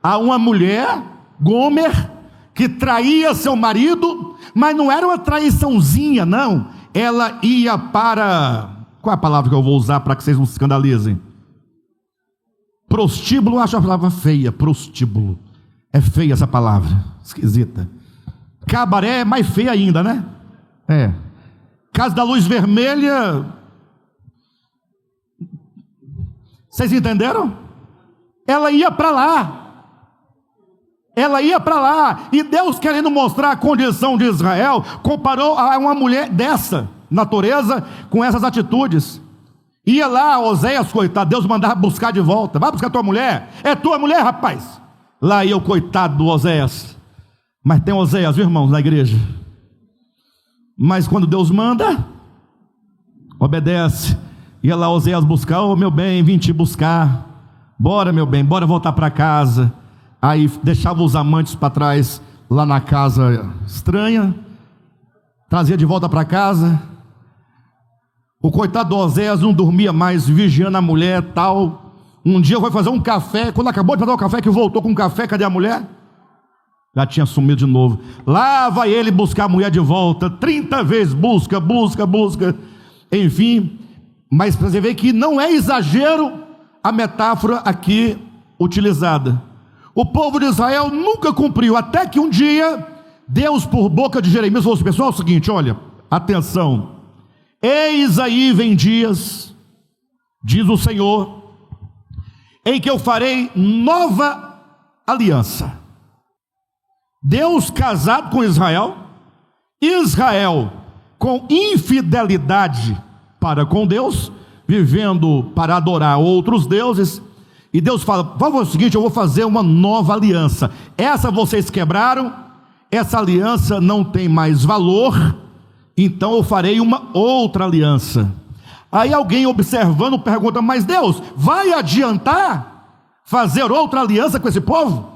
Speaker 1: A uma mulher, Gomer, que traía seu marido, mas não era uma traiçãozinha, não. Ela ia para... Qual é a palavra que eu vou usar para que vocês não se escandalizem? Prostíbulo, eu acho a palavra feia, prostíbulo. É feia essa palavra, esquisita. Cabaré é mais feia ainda, né? Casa da Luz Vermelha. Vocês entenderam? Ela ia para lá. E Deus, querendo mostrar a condição de Israel, comparou a uma mulher dessa natureza com essas atitudes. Ia lá, Oséias, coitado, Deus mandava buscar de volta. Vai buscar tua mulher. É tua mulher, rapaz. Lá ia o coitado do Oséias. Mas tem Oséias, viu, irmãos, na igreja. Mas quando Deus manda, obedece. Ia lá Oséias buscar. Ô, meu bem, vim te buscar. Bora, meu bem, bora voltar para casa. Aí deixava os amantes para trás, lá na casa estranha. Trazia de volta para casa. O coitado do Oséias não dormia mais, vigiando a mulher, tal. Um dia foi fazer um café. Quando acabou de fazer o café, que voltou com o café, cadê a mulher? Já tinha sumido de novo. Lá vai ele buscar a mulher de volta. 30 vezes busca. Enfim, mas para você ver que não é exagero a metáfora aqui utilizada. O povo de Israel nunca cumpriu, até que um dia Deus, por boca de Jeremias, falou assim: pessoal, é o seguinte, olha, atenção, eis aí vem dias, diz o Senhor, em que eu farei nova aliança. Deus casado com Israel, Israel com infidelidade para com Deus, vivendo para adorar outros deuses, e Deus fala: vamos fazer o seguinte, eu vou fazer uma nova aliança. Essa vocês quebraram, essa aliança não tem mais valor, então eu farei uma outra aliança. Aí alguém observando pergunta: mas Deus, vai adiantar fazer outra aliança com esse povo?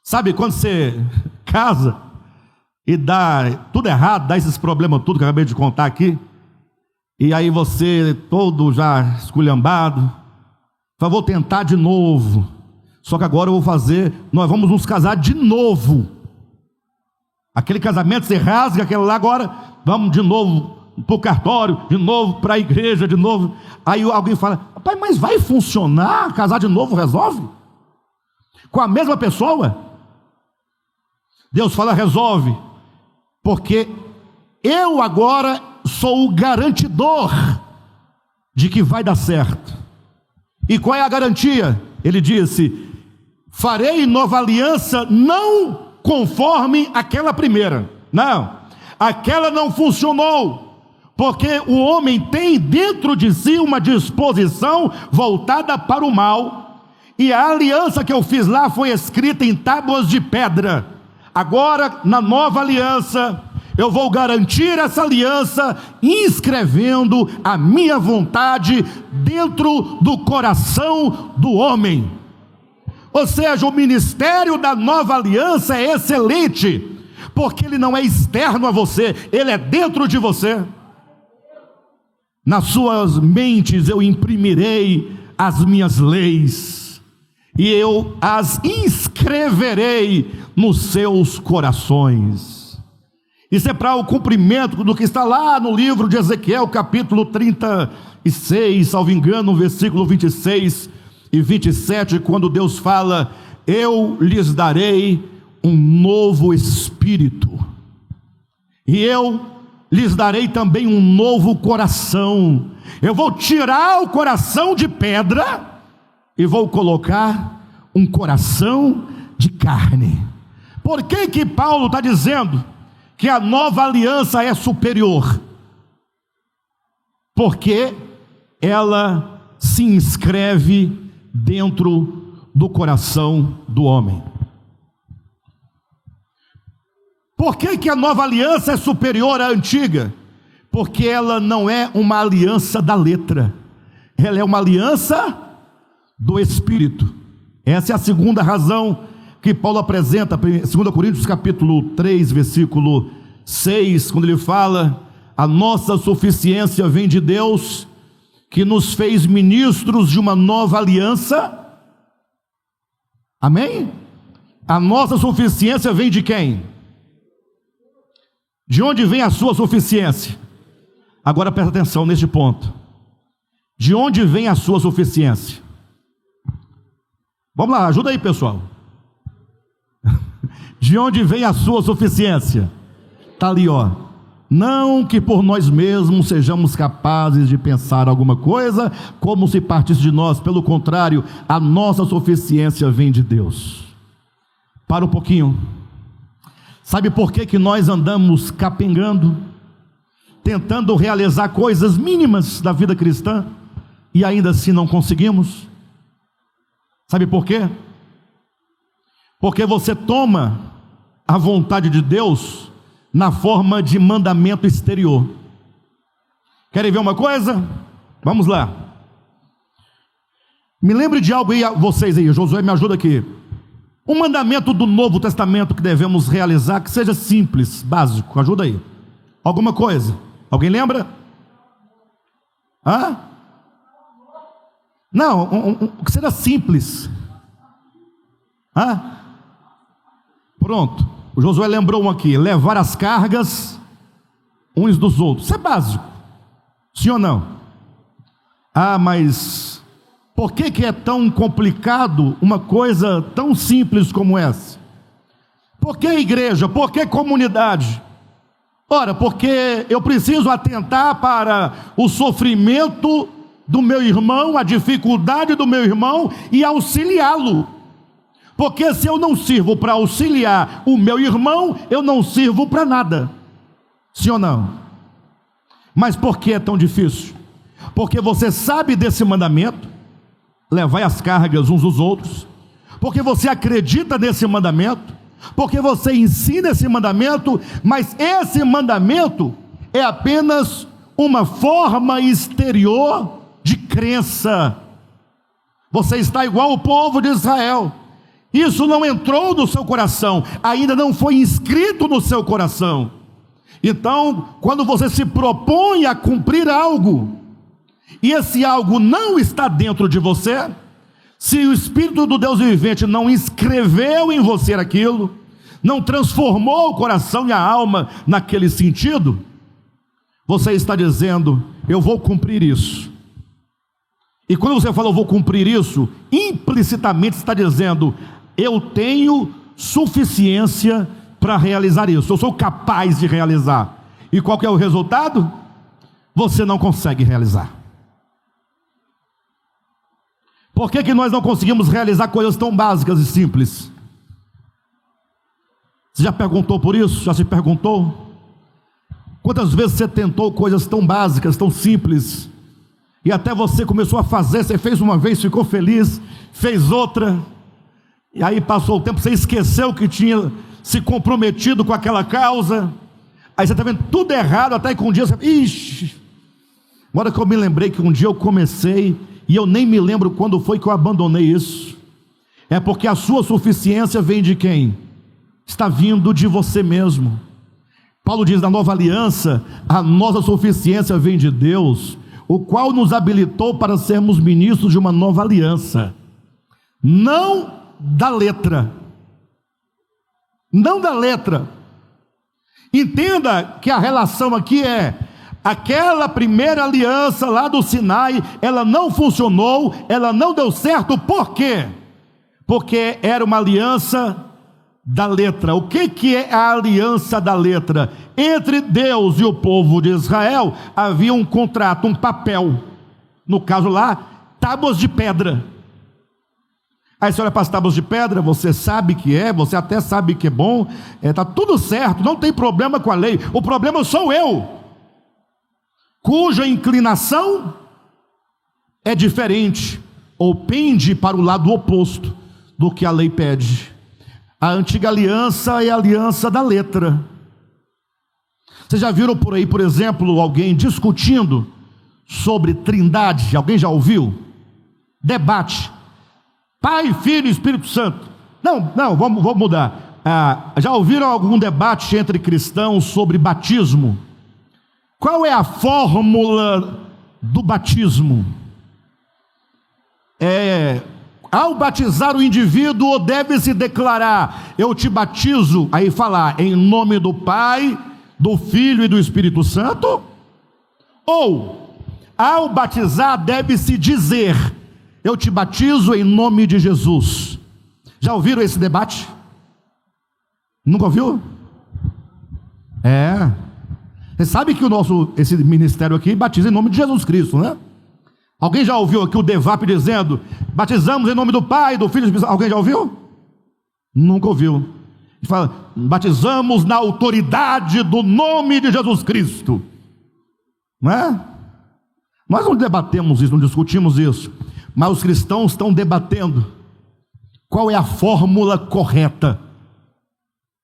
Speaker 1: Sabe quando você casa e dá tudo errado, dá esses problemas tudo que eu acabei de contar aqui, e aí você todo já esculhambado, fala: vou tentar de novo, só que agora eu vou fazer, nós vamos nos casar de novo. Aquele casamento você rasga aquele lá, agora vamos de novo para o cartório, de novo para a igreja, de novo. Aí alguém fala: rapaz, mas vai funcionar? Casar de novo resolve? Com a mesma pessoa? Deus fala: resolve, porque eu agora sou o garantidor de que vai dar certo. E qual é a garantia? Ele disse: farei nova aliança, não conforme aquela primeira. Não, aquela não funcionou, porque o homem tem dentro de si uma disposição voltada para o mal, e a aliança que eu fiz lá foi escrita em tábuas de pedra. Agora, na nova aliança, eu vou garantir essa aliança, inscrevendo a minha vontade dentro do coração do homem. Ou seja, o ministério da nova aliança é excelente, porque ele não é externo a você, ele é dentro de você. Nas suas mentes eu imprimirei as minhas leis, e eu as inscreverei nos seus corações. Isso é para o cumprimento do que está lá no livro de Ezequiel, capítulo 36, salvo engano, versículo 26 e 27, quando Deus fala: eu lhes darei um novo espírito, e eu lhes darei também um novo coração. Eu vou tirar o coração de pedra e vou colocar um coração de carne. Por que que Paulo está dizendo que a nova aliança é superior? Porque ela se inscreve dentro do coração do homem. Por que a nova aliança é superior à antiga? Porque ela não é uma aliança da letra, ela é uma aliança do Espírito. Essa é a segunda razão que Paulo apresenta, 2 Coríntios capítulo 3, versículo 6, quando ele fala: a nossa suficiência vem de Deus, que nos fez ministros de uma nova aliança. Amém? A nossa suficiência vem de quem? De onde vem a sua suficiência? Agora presta atenção neste ponto. De onde vem a sua suficiência? Vamos lá, ajuda aí, pessoal. De onde vem a sua suficiência? Está ali, ó. Não que por nós mesmos sejamos capazes de pensar alguma coisa como se partisse de nós. Pelo contrário, a nossa suficiência vem de Deus. Para um pouquinho. Sabe por que nós andamos capengando, tentando realizar coisas mínimas da vida cristã e ainda assim não conseguimos? Sabe por quê? Porque você toma a vontade de Deus na forma de mandamento exterior. Querem ver uma coisa? Vamos lá. Me lembre de algo aí, vocês aí, Josué, me ajuda aqui. Um mandamento do Novo Testamento que devemos realizar, que seja simples, básico, ajuda aí. Alguma coisa? Alguém lembra? Hã? Não, que seja simples. Hã? Pronto, o Josué lembrou um aqui: levar as cargas uns dos outros. Isso é básico, sim ou não? Ah, mas por que é tão complicado uma coisa tão simples como essa? Por que igreja? Por que comunidade? Ora, porque eu preciso atentar para o sofrimento do meu irmão, a dificuldade do meu irmão e auxiliá-lo. Porque se eu não sirvo para auxiliar o meu irmão, eu não sirvo para nada. Sim ou não? Mas por que é tão difícil? Porque você sabe desse mandamento, levai as cargas uns dos outros, porque você acredita nesse mandamento, porque você ensina esse mandamento, mas esse mandamento é apenas uma forma exterior de crença. Você está igual o povo de Israel. Isso não entrou no seu coração, ainda não foi inscrito no seu coração. Então, quando você se propõe a cumprir algo, e esse algo não está dentro de você, se o Espírito do Deus vivente não inscreveu em você aquilo, não transformou o coração e a alma naquele sentido, você está dizendo: eu vou cumprir isso. E quando você fala eu vou cumprir isso, implicitamente está dizendo: eu tenho suficiência para realizar isso, eu sou capaz de realizar. E qual que é o resultado? Você não consegue realizar. Por que nós não conseguimos realizar coisas tão básicas e simples? Você já perguntou por isso? Já se perguntou? Quantas vezes você tentou coisas tão básicas, tão simples, e até você começou a fazer, você fez uma vez, ficou feliz, fez outra, e aí passou o tempo, você esqueceu que tinha se comprometido com aquela causa, aí você está vendo tudo errado, até que um dia você... Ixi, agora que eu me lembrei que um dia eu comecei, e eu nem me lembro quando foi que eu abandonei isso. É porque a sua suficiência vem de quem? Está vindo de você mesmo. Paulo diz na nova aliança: a nossa suficiência vem de Deus, o qual nos habilitou para sermos ministros de uma nova aliança. Não da letra. Não da letra. Entenda que a relação aqui é: aquela primeira aliança lá do Sinai, ela não funcionou, ela não deu certo. Por quê? Porque era uma aliança da letra. O que é a aliança da letra? Entre Deus e o povo de Israel havia um contrato, um papel. No caso lá, tábuas de pedra. Aí você olha para as tábuas de pedra, você sabe que você até sabe que é bom, está tudo certo, não tem problema com a lei. O problema sou eu, cuja inclinação é diferente, ou pende para o lado oposto do que a lei pede. A antiga aliança é a aliança da letra. Vocês já viram por aí, por exemplo, alguém discutindo sobre trindade? Alguém já ouviu? Debate. Pai, Filho e Espírito Santo. Não, vamos mudar. Já ouviram algum debate entre cristãos sobre batismo? Qual é a fórmula do batismo? Ao batizar o indivíduo, deve-se declarar: eu te batizo, aí falar em nome do Pai, do Filho e do Espírito Santo? Ou, ao batizar, deve-se dizer: eu te batizo em nome de Jesus? Já ouviram esse debate? Nunca ouviu? Você sabe que esse ministério aqui batiza em nome de Jesus Cristo, né? Alguém já ouviu aqui o DEVAP dizendo: batizamos em nome do Pai, do Filho e do Espírito Santo? Alguém já ouviu? Nunca ouviu. Ele fala: batizamos na autoridade do nome de Jesus Cristo, não é? Nós não debatemos isso, não discutimos isso, mas os cristãos estão debatendo qual é a fórmula correta.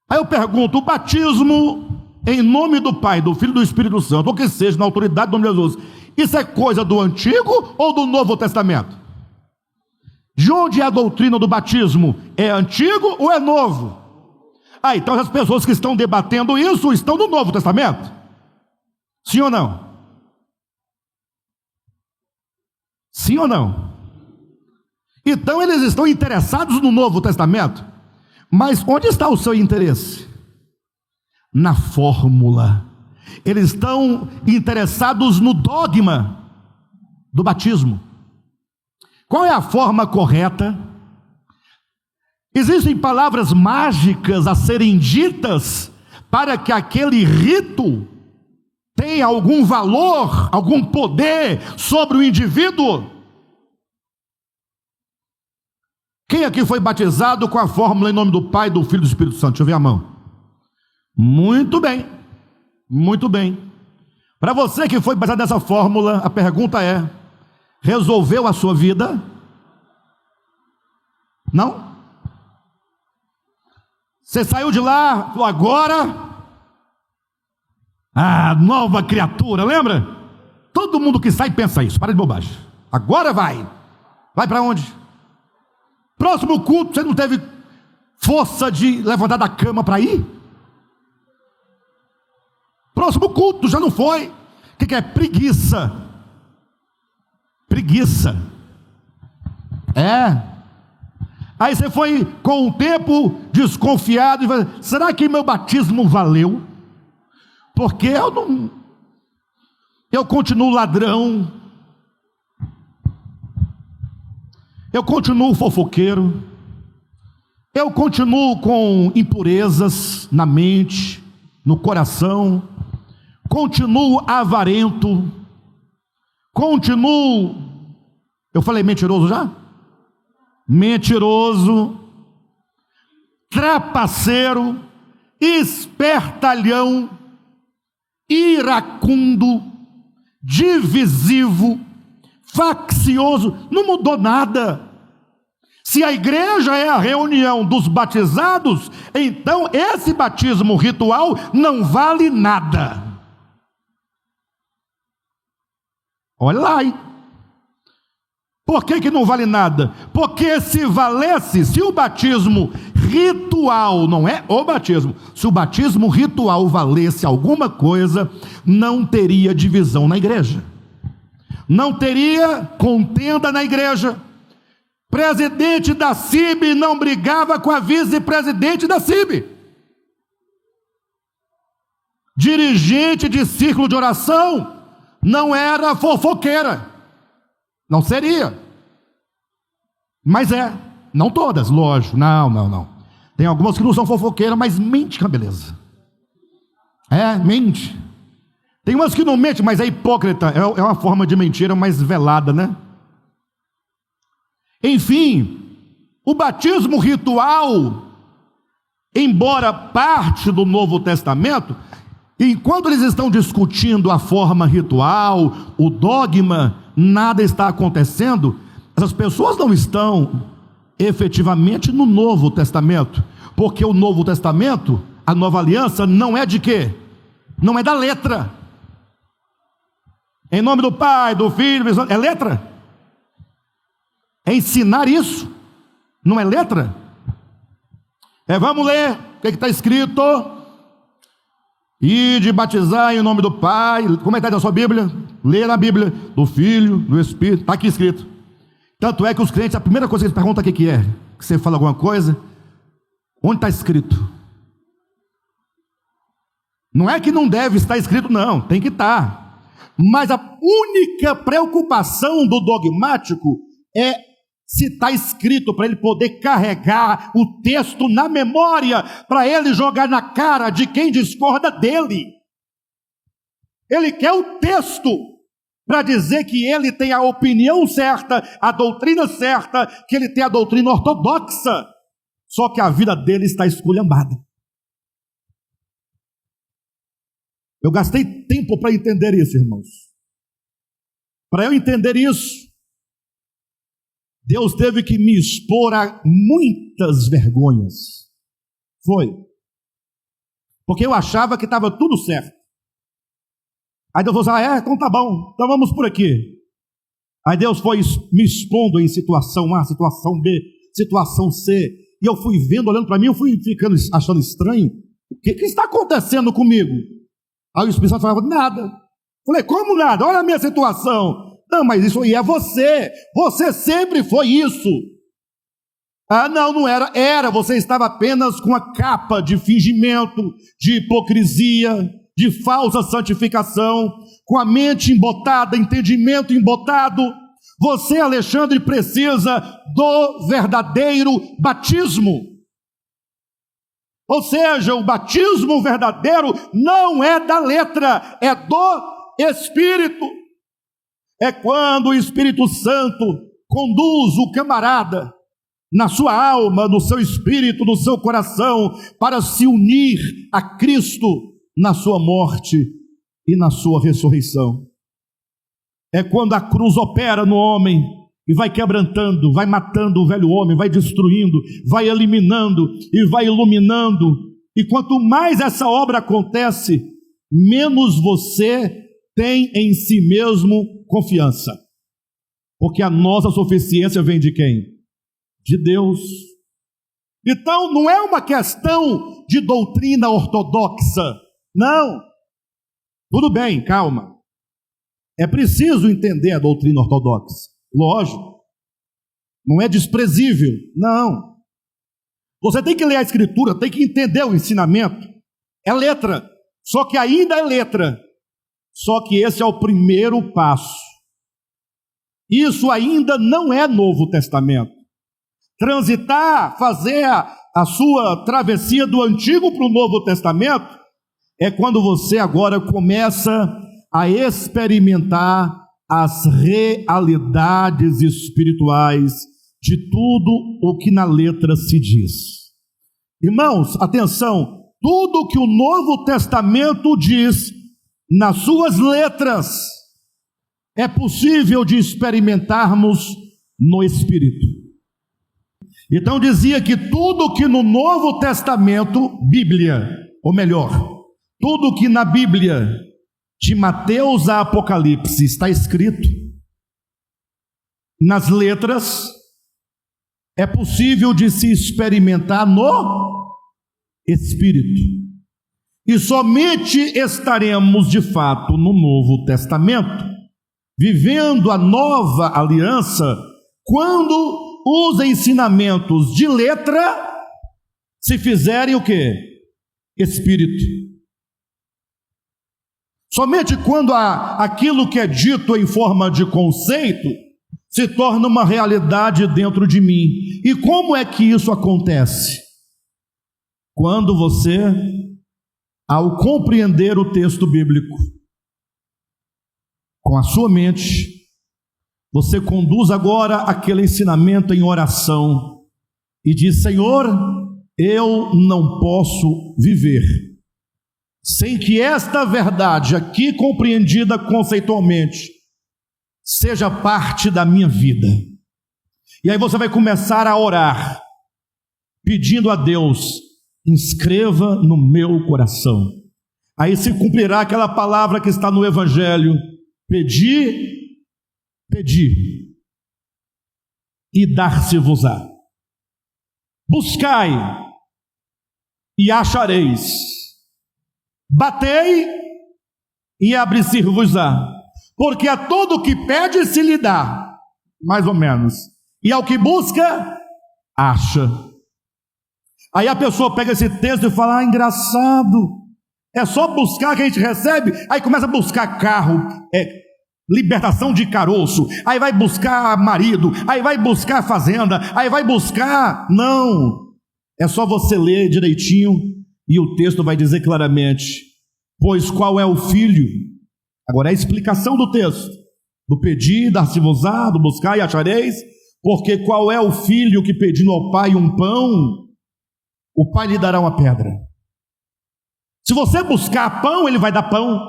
Speaker 1: Aí eu pergunto: o batismo em nome do Pai, do Filho e do Espírito Santo, ou que seja, na autoridade do nome de Jesus, isso é coisa do Antigo ou do Novo Testamento? De onde é a doutrina do batismo? É antigo ou é novo? Então as pessoas que estão debatendo isso estão no Novo Testamento? Sim ou não? Sim ou não? Então eles estão interessados no Novo Testamento. Mas onde está o seu interesse? Na fórmula. Eles estão interessados no dogma do batismo. Qual é a forma correta? Existem palavras mágicas a serem ditas para que aquele rito tenha algum valor, algum poder sobre o indivíduo? Quem aqui foi batizado com a fórmula em nome do Pai, do Filho e do Espírito Santo? Deixa eu ver a mão. Muito bem, muito bem. Para você que foi batizado dessa fórmula, a pergunta é: resolveu a sua vida? Não? Você saiu de lá, falou: agora, nova criatura, lembra? Todo mundo que sai pensa isso, para de bobagem. Agora vai para onde? Próximo culto, você não teve força de levantar da cama para ir? Próximo culto, já não foi. O que é preguiça? Preguiça. Aí você foi com o tempo desconfiado e falou: será que meu batismo valeu? Porque eu continuo ladrão, eu continuo fofoqueiro, eu continuo com impurezas na mente, no coração, continuo avarento, eu falei mentiroso já? Mentiroso, trapaceiro, espertalhão, iracundo, divisivo, faccioso. Não mudou nada. Se a igreja é a reunião dos batizados, então esse batismo ritual não vale nada. Olha lá, hein? Por que não vale nada? Porque se o batismo ritual, não é o batismo, se o batismo ritual valesse alguma coisa, não teria divisão na igreja, não teria contenda na igreja. Presidente da CIB não brigava com a vice-presidente da CIB. Dirigente de círculo de oração não era fofoqueira. Não seria. Mas não todas, lógico. Não. Tem algumas que não são fofoqueiras, mas mente com a beleza. Mente. Tem umas que não mente, mas é hipócrita. É uma forma de mentira mais velada, né? Enfim, o batismo ritual, embora parte do Novo Testamento, enquanto eles estão discutindo a forma ritual, o dogma nada está acontecendo, essas pessoas não estão efetivamente no Novo Testamento, porque o Novo Testamento, a nova aliança, não é de quê? Não é da letra. Em nome do Pai, do Filho, é letra? É ensinar isso, não é letra? Vamos ler o que está escrito. E de batizar em nome do Pai. Como é que está na sua Bíblia? Lê na Bíblia, do Filho, do Espírito, está aqui escrito. Tanto é que os crentes, a primeira coisa que eles perguntam o que é, que você fala alguma coisa, onde está escrito? Não é que não deve estar escrito, não, tem que estar. Mas a única preocupação do dogmático é se está escrito, para ele poder carregar o texto na memória, para ele jogar na cara de quem discorda dele. Ele quer o texto para dizer que ele tem a opinião certa, a doutrina certa, que ele tem a doutrina ortodoxa, só que a vida dele está esculhambada. Eu gastei tempo para entender isso, irmãos. Para eu entender isso, Deus teve que me expor a muitas vergonhas. Foi. Porque eu achava que estava tudo certo. Aí Deus falou assim, então tá bom, então vamos por aqui. Aí Deus foi me expondo em situação A, situação B, situação C. E eu fui vendo, olhando para mim, eu fui ficando achando estranho. O que está acontecendo comigo? Aí o Espírito Santo falava, nada. Falei, como nada? Olha a minha situação. Não, mas isso aí é você. Você sempre foi isso. Não era. Era, você estava apenas com a capa de fingimento, de hipocrisia, de falsa santificação, com a mente embotada, entendimento embotado. Você, Alexandre, precisa do verdadeiro batismo. Ou seja, o batismo verdadeiro não é da letra, é do Espírito. É quando o Espírito Santo conduz o camarada na sua alma, no seu espírito, no seu coração, para se unir a Cristo na sua morte e na sua ressurreição. É quando a cruz opera no homem e vai quebrantando, vai matando o velho homem, vai destruindo, vai eliminando e vai iluminando. E quanto mais essa obra acontece, menos você tem em si mesmo confiança, porque a nossa suficiência vem de quem? De Deus. Então não é uma questão de doutrina ortodoxa, não. Tudo bem, calma. É preciso entender a doutrina ortodoxa, lógico. Não é desprezível, não. Você tem que ler a Escritura, tem que entender o ensinamento. É letra, só que ainda é letra. Só que esse é o primeiro passo. Isso ainda não é Novo Testamento. Transitar, fazer a sua travessia do Antigo para o Novo Testamento, é quando você agora começa a experimentar as realidades espirituais de tudo o que na letra se diz. Irmãos, atenção, tudo que o Novo Testamento diz nas suas letras é possível de experimentarmos no Espírito. Então dizia que tudo que no Novo Testamento, Bíblia, ou melhor, tudo que na Bíblia, de Mateus a Apocalipse, está escrito nas letras, é possível de se experimentar no Espírito. E somente estaremos de fato no Novo Testamento, vivendo a nova aliança, quando os ensinamentos de letra se fizerem o quê? Espírito. Somente quando aquilo que é dito em forma de conceito se torna uma realidade dentro de mim. E como é que isso acontece? Quando você, ao compreender o texto bíblico, com a sua mente, você conduz agora aquele ensinamento em oração e diz: Senhor, eu não posso viver sem que esta verdade aqui compreendida conceitualmente seja parte da minha vida. E aí você vai começar a orar, pedindo a Deus: inscreva no meu coração. Aí se cumprirá aquela palavra que está no Evangelho: pedi, pedi, e dar-se-vos-á. Buscai, e achareis. Batei, e abre-se-vos-á. Porque a todo que pede se lhe dá, mais ou menos, e ao que busca, acha. Aí a pessoa pega esse texto e fala: engraçado, é só buscar que a gente recebe. Aí começa a buscar carro, libertação de caroço, aí vai buscar marido, aí vai buscar fazenda, aí vai buscar... Não, é só você ler direitinho, e o texto vai dizer claramente: pois qual é o filho? Agora é a explicação do texto, do pedir, dar-se-vos-á, do buscar e achareis. Porque qual é o filho que, pedindo ao pai um pão, o pai lhe dará uma pedra? Se você buscar pão, ele vai dar pão.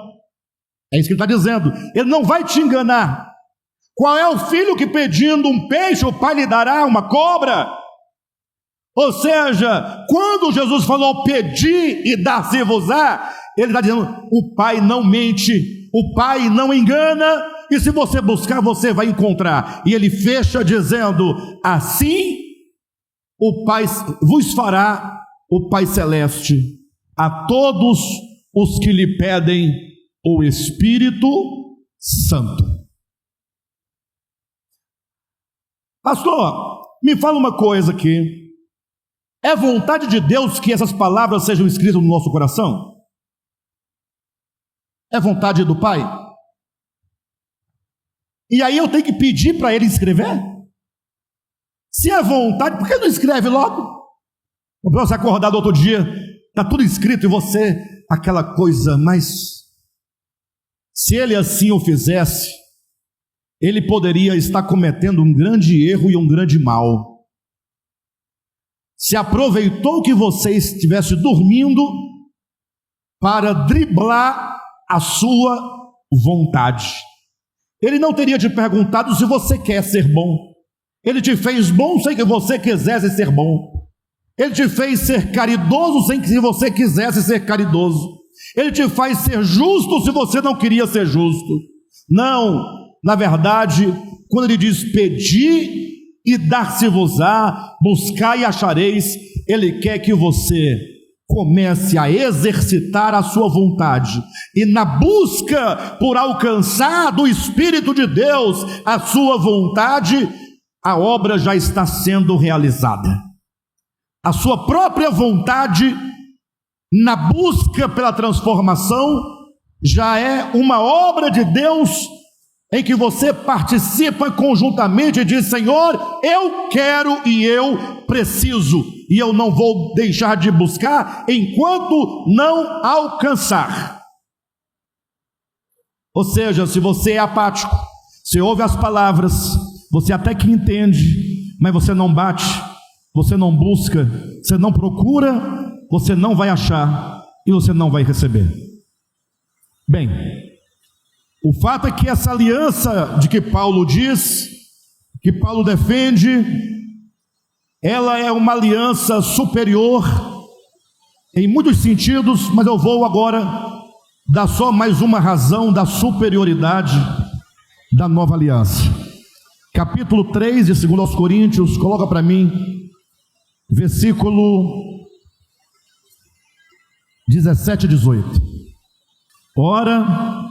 Speaker 1: É isso que ele está dizendo, ele não vai te enganar. Qual é o filho que, pedindo um peixe, o pai lhe dará uma cobra? Ou seja, quando Jesus falou pedir e dar-se-vos-á, ele está dizendo: o pai não mente, o pai não engana, e se você buscar, você vai encontrar. E ele fecha dizendo: assim o Pai vos fará, o Pai Celeste, a todos os que lhe pedem o Espírito Santo. Pastor, me fala uma coisa aqui: é vontade de Deus que essas palavras sejam escritas no nosso coração? É vontade do Pai? E aí eu tenho que pedir para Ele escrever? Se é vontade, por que não escreve logo? Para você acordar do outro dia, está tudo escrito, e você, aquela coisa, mas se Ele assim o fizesse, Ele poderia estar cometendo um grande erro e um grande mal. Se aproveitou que você estivesse dormindo para driblar a sua vontade. Ele não teria te perguntado se você quer ser bom. Ele te fez bom sem que você quisesse ser bom. Ele te fez ser caridoso sem que você quisesse ser caridoso. Ele te faz ser justo se você não queria ser justo. Não, na verdade, quando ele diz pedi e dar-se-vos-á, buscar e achareis, ele quer que você comece a exercitar a sua vontade, e na busca por alcançar do Espírito de Deus a sua vontade, a obra já está sendo realizada. A sua própria vontade, na busca pela transformação, já é uma obra de Deus, em que você participa conjuntamente e diz: Senhor, eu quero e eu preciso, e eu não vou deixar de buscar enquanto não alcançar. Ou seja, se você é apático, você ouve as palavras, você até que entende, mas você não bate, você não busca, você não procura, você não vai achar e você não vai receber. Bem, o fato é que essa aliança de que Paulo diz, que Paulo defende, ela é uma aliança superior em muitos sentidos, mas eu vou agora dar só mais uma razão da superioridade da nova aliança. Capítulo 3 de 2 Coríntios, coloca para mim, versículo 17 e 18. Ora,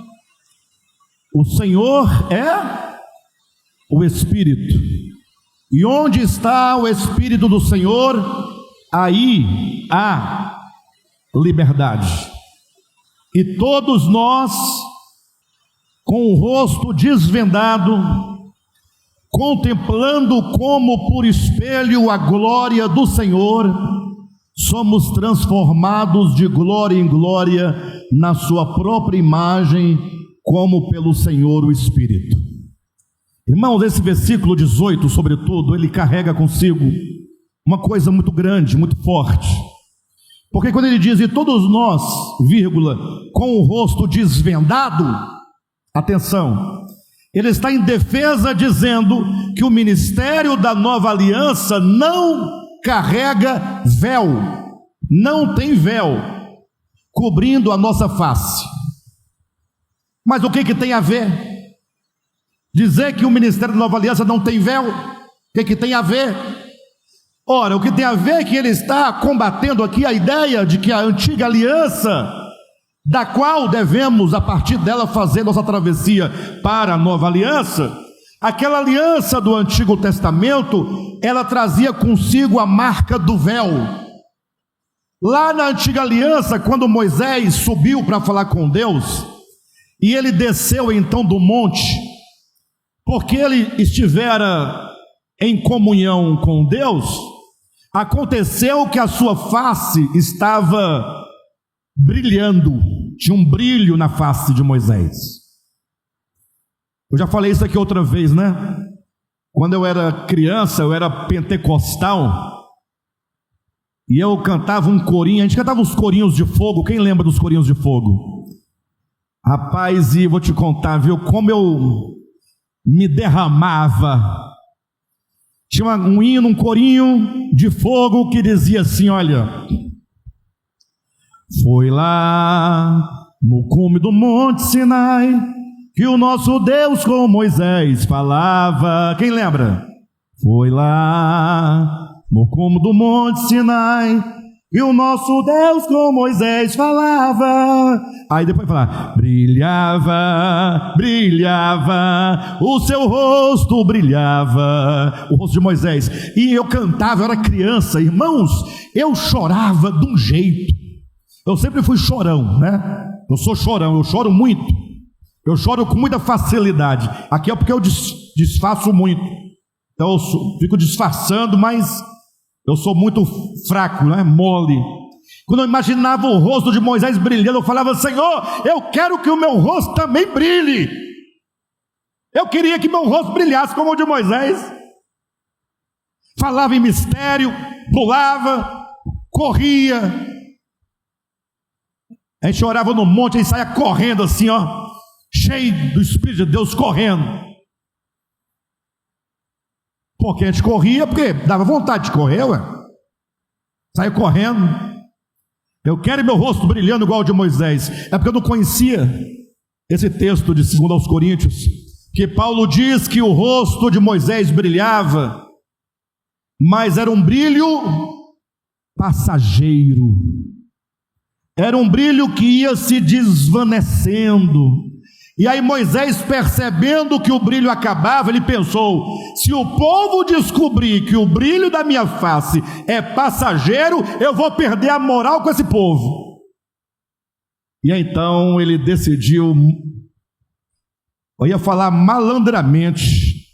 Speaker 1: o Senhor é o Espírito, e onde está o Espírito do Senhor, aí há liberdade. E todos nós, com o rosto desvendado, contemplando como por espelho a glória do Senhor, somos transformados de glória em glória na sua própria imagem, como pelo Senhor o Espírito. Irmãos, esse versículo 18, sobretudo, ele carrega consigo uma coisa muito grande, muito forte. Porque quando ele diz, e todos nós, vírgula, com o rosto desvendado, atenção, Ele está em defesa dizendo que o ministério da nova aliança não carrega véu, não tem véu cobrindo a nossa face. Mas o que tem a ver? Dizer que o ministério da nova aliança não tem véu, o que tem a ver? Ora, o que tem a ver é que ele está combatendo aqui a ideia de que a antiga aliança, da qual devemos, a partir dela, fazer nossa travessia para a nova aliança, aquela aliança do Antigo Testamento, ela trazia consigo a marca do véu. Lá na antiga aliança, quando Moisés subiu para falar com Deus, e ele desceu então do monte, porque ele estivera em comunhão com Deus, aconteceu que a sua face estava brilhando, tinha um brilho na face de Moisés. Eu já falei isso aqui outra vez, né? Quando eu era criança, eu era pentecostal, e eu cantava um corinho, a gente cantava os corinhos de fogo. Quem lembra dos corinhos de fogo? Rapaz, e vou te contar, viu, como eu me derramava. Tinha um hino, um corinho de fogo que dizia assim, olha: foi lá no cume do monte Sinai que o nosso Deus com Moisés falava. Quem lembra? Foi lá no cume do monte Sinai e o nosso Deus com Moisés falava. Aí depois fala: brilhava, brilhava, o seu rosto brilhava, o rosto de Moisés. E eu cantava, eu era criança, irmãos, eu chorava de um jeito. Eu sempre fui chorão, né? Eu sou chorão, eu choro muito. Eu choro com muita facilidade. Aqui é porque eu disfarço muito. Então eu fico disfarçando, mas eu sou muito fraco, né? Mole. Quando eu imaginava o rosto de Moisés brilhando, eu falava: Senhor, eu quero que o meu rosto também brilhe. Eu queria que meu rosto brilhasse como o de Moisés. Falava em mistério, pulava, corria. A gente orava no monte e saia correndo assim, ó, cheio do Espírito de Deus, correndo. Porque a gente corria, porque dava vontade de correr, ué. Saia correndo. Eu quero meu rosto brilhando igual ao de Moisés. É porque eu não conhecia esse texto de 2 aos Coríntios, que Paulo diz que o rosto de Moisés brilhava, mas era um brilho passageiro. Era um brilho que ia se desvanecendo. E aí Moisés, percebendo que o brilho acabava, ele pensou: se o povo descobrir que o brilho da minha face é passageiro, eu vou perder a moral com esse povo. E aí, então ele decidiu, eu ia falar malandramente,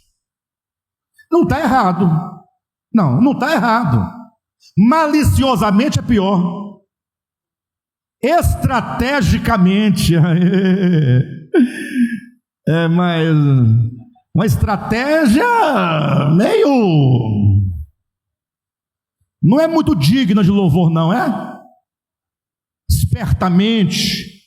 Speaker 1: não está errado, não está errado, maliciosamente é pior, estrategicamente, mas uma estratégia meio, não é muito digna de louvor, não é? Espertamente.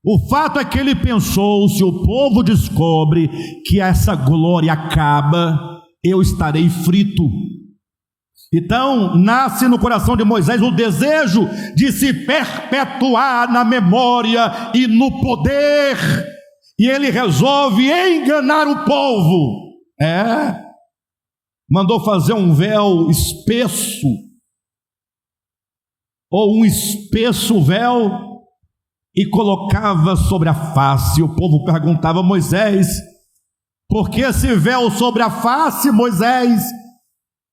Speaker 1: O fato é que ele pensou: se o povo descobre que essa glória acaba, eu estarei frito. Então nasce no coração de Moisés o desejo de se perpetuar na memória e no poder, e ele resolve enganar o povo. Mandou fazer um véu espesso, ou um espesso véu, e colocava sobre a face. O povo perguntava: Moisés, por que esse véu sobre a face, Moisés?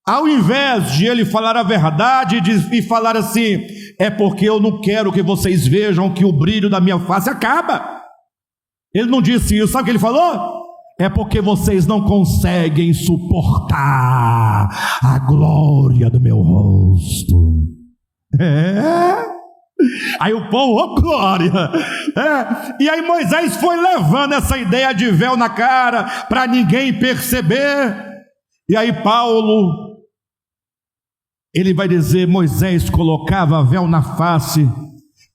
Speaker 1: Ao invés de ele falar a verdade e falar assim: é porque eu não quero que vocês vejam que o brilho da minha face acaba. Ele não disse isso. Sabe o que ele falou? É porque vocês não conseguem suportar a glória do meu rosto. Aí o povo: oh glória. E aí Moisés foi levando essa ideia de véu na cara para ninguém perceber. E aí Paulo, ele vai dizer: Moisés colocava véu na face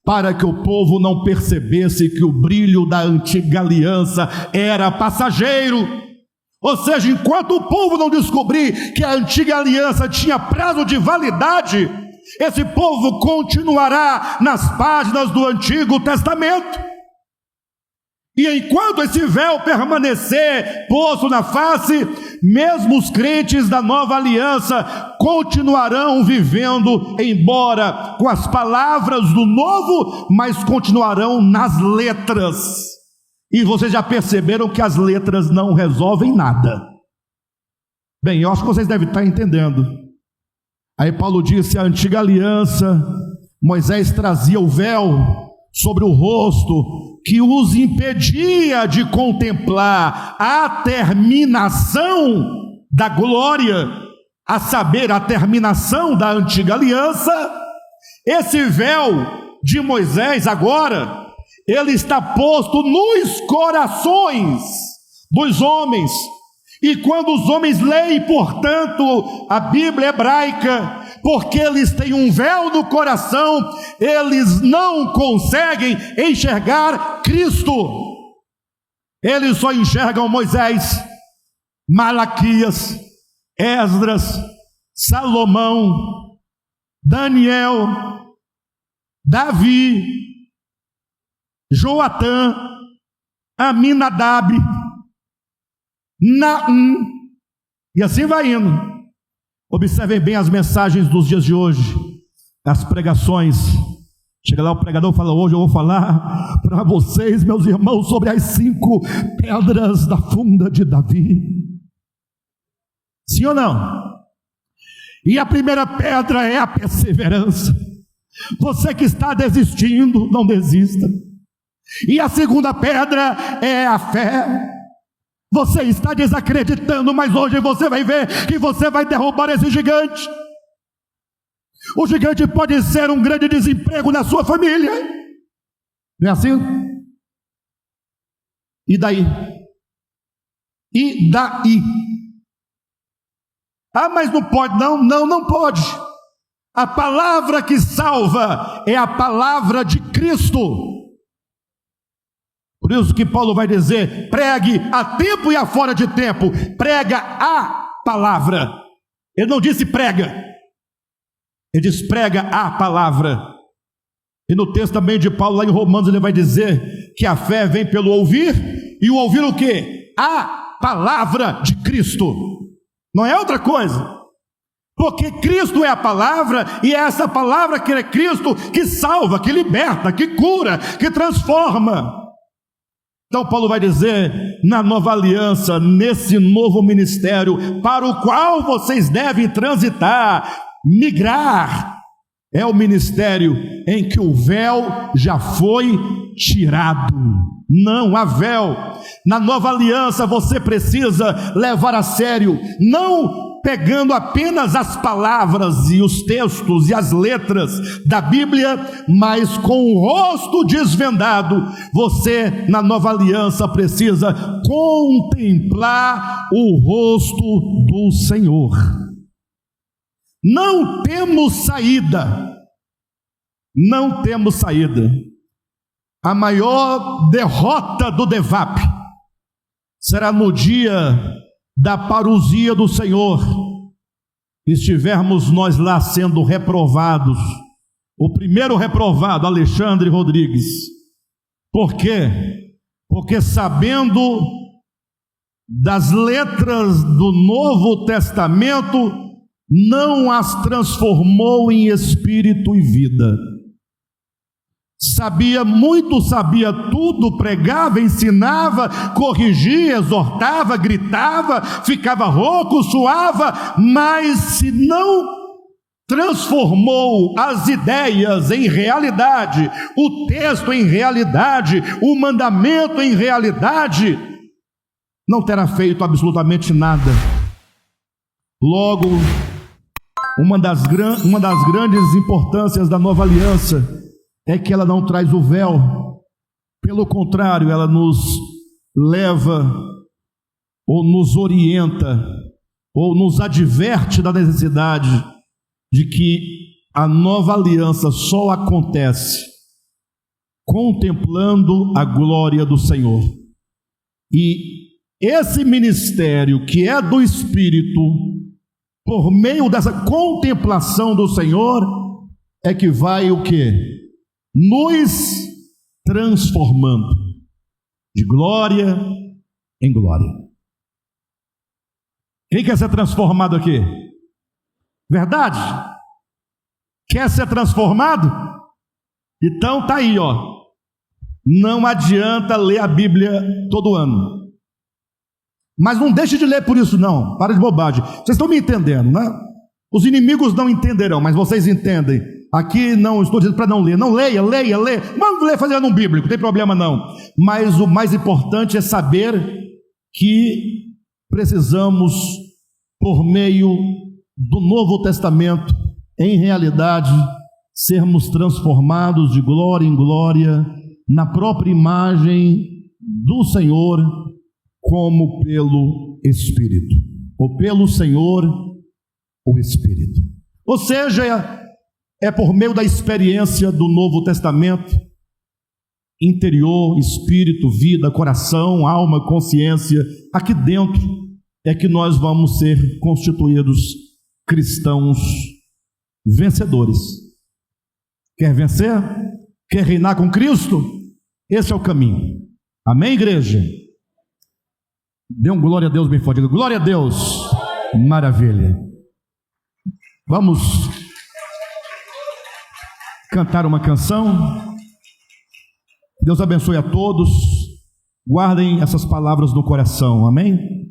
Speaker 1: para que o povo não percebesse que o brilho da antiga aliança era passageiro. Ou seja, enquanto o povo não descobrir que a antiga aliança tinha prazo de validade, esse povo continuará nas páginas do Antigo Testamento. E enquanto esse véu permanecer posto na face, mesmo os crentes da nova aliança continuarão vivendo, embora com as palavras do novo, mas continuarão nas letras. E vocês já perceberam que as letras não resolvem nada. Bem, eu acho que vocês devem estar entendendo. Aí Paulo disse: a antiga aliança, Moisés trazia o véu sobre o rosto, que os impedia de contemplar a terminação da glória, a saber, a terminação da antiga aliança. Esse véu de Moisés agora, ele está posto nos corações dos homens. E quando os homens leem, portanto, a Bíblia hebraica, porque eles têm um véu no coração, eles não conseguem enxergar Cristo. Eles só enxergam Moisés, Malaquias, Esdras, Salomão, Daniel, Davi, Joatã, Aminadab, Naum, e assim vai indo. Observem bem as mensagens dos dias de hoje, as pregações. Chega lá o pregador e fala: hoje eu vou falar para vocês, meus irmãos, sobre as 5 pedras da funda de Davi. Sim ou não? E a primeira pedra é a perseverança. Você que está desistindo, não desista. E a segunda pedra é a fé. Você está desacreditando, mas hoje você vai ver que você vai derrubar esse gigante. O gigante pode ser um grande desemprego na sua família. Não é assim? E daí? E daí? Ah, mas não pode. Não pode. A palavra que salva é a palavra de Cristo. Por isso que Paulo vai dizer: pregue a tempo e a fora de tempo. Prega a palavra. Ele não disse prega, ele diz prega a palavra. E no texto também de Paulo, lá em Romanos, ele vai dizer que a fé vem pelo ouvir, e o ouvir o quê? A palavra de Cristo. Não é outra coisa. Porque Cristo é a palavra, e é essa palavra que é Cristo que salva, que liberta, que cura, que transforma. Então Paulo vai dizer, na nova aliança, nesse novo ministério, para o qual vocês devem transitar, migrar, é o ministério em que o véu já foi tirado. Não há véu. Na nova aliança você precisa levar a sério, não pegando apenas as palavras e os textos e as letras da Bíblia, mas com o rosto desvendado. Você na nova aliança precisa contemplar o rosto do Senhor. Não temos saída. Não temos saída. A maior derrota do DEVAP será no dia da parousia do Senhor. Estivermos nós lá sendo reprovados. O primeiro reprovado, Alexandre Rodrigues. Por quê? Porque sabendo das letras do Novo Testamento, não as transformou em espírito e vida. Sabia muito, sabia tudo, pregava, ensinava, corrigia, exortava, gritava, ficava rouco, suava, mas se não transformou as ideias em realidade, o texto em realidade, o mandamento em realidade, não terá feito absolutamente nada. Logo, uma das grandes importâncias da nova aliança é que ela não traz o véu. Pelo contrário, ela nos leva, ou nos orienta, ou nos adverte da necessidade de que a nova aliança só acontece contemplando a glória do Senhor. E esse ministério que é do Espírito, por meio dessa contemplação do Senhor, é que vai o quê? Nos transformando de glória em glória. Quem quer ser transformado aqui? Verdade? Quer ser transformado? Então tá aí, ó. Não adianta ler a Bíblia todo ano. Mas não deixe de ler por isso não. Para de bobagem. Vocês estão me entendendo, né? Os inimigos não entenderão, mas vocês entendem. Aqui não estou dizendo para não ler. Não leia. Vamos ler fazendo um bíblico, não tem problema não. Mas o mais importante é saber que precisamos, por meio do Novo Testamento, em realidade, sermos transformados de glória em glória, na própria imagem do Senhor, como pelo Espírito, ou pelo Senhor, o Espírito. Ou seja, é por meio da experiência do Novo Testamento, interior, espírito, vida, coração, alma, consciência, aqui dentro é que nós vamos ser constituídos cristãos vencedores. Quer vencer? Quer reinar com Cristo? Esse é o caminho. Amém, igreja? Dê um glória a Deus bem forte. Glória a Deus. Maravilha. Vamos cantar uma canção. Deus abençoe a todos. Guardem essas palavras no coração. Amém?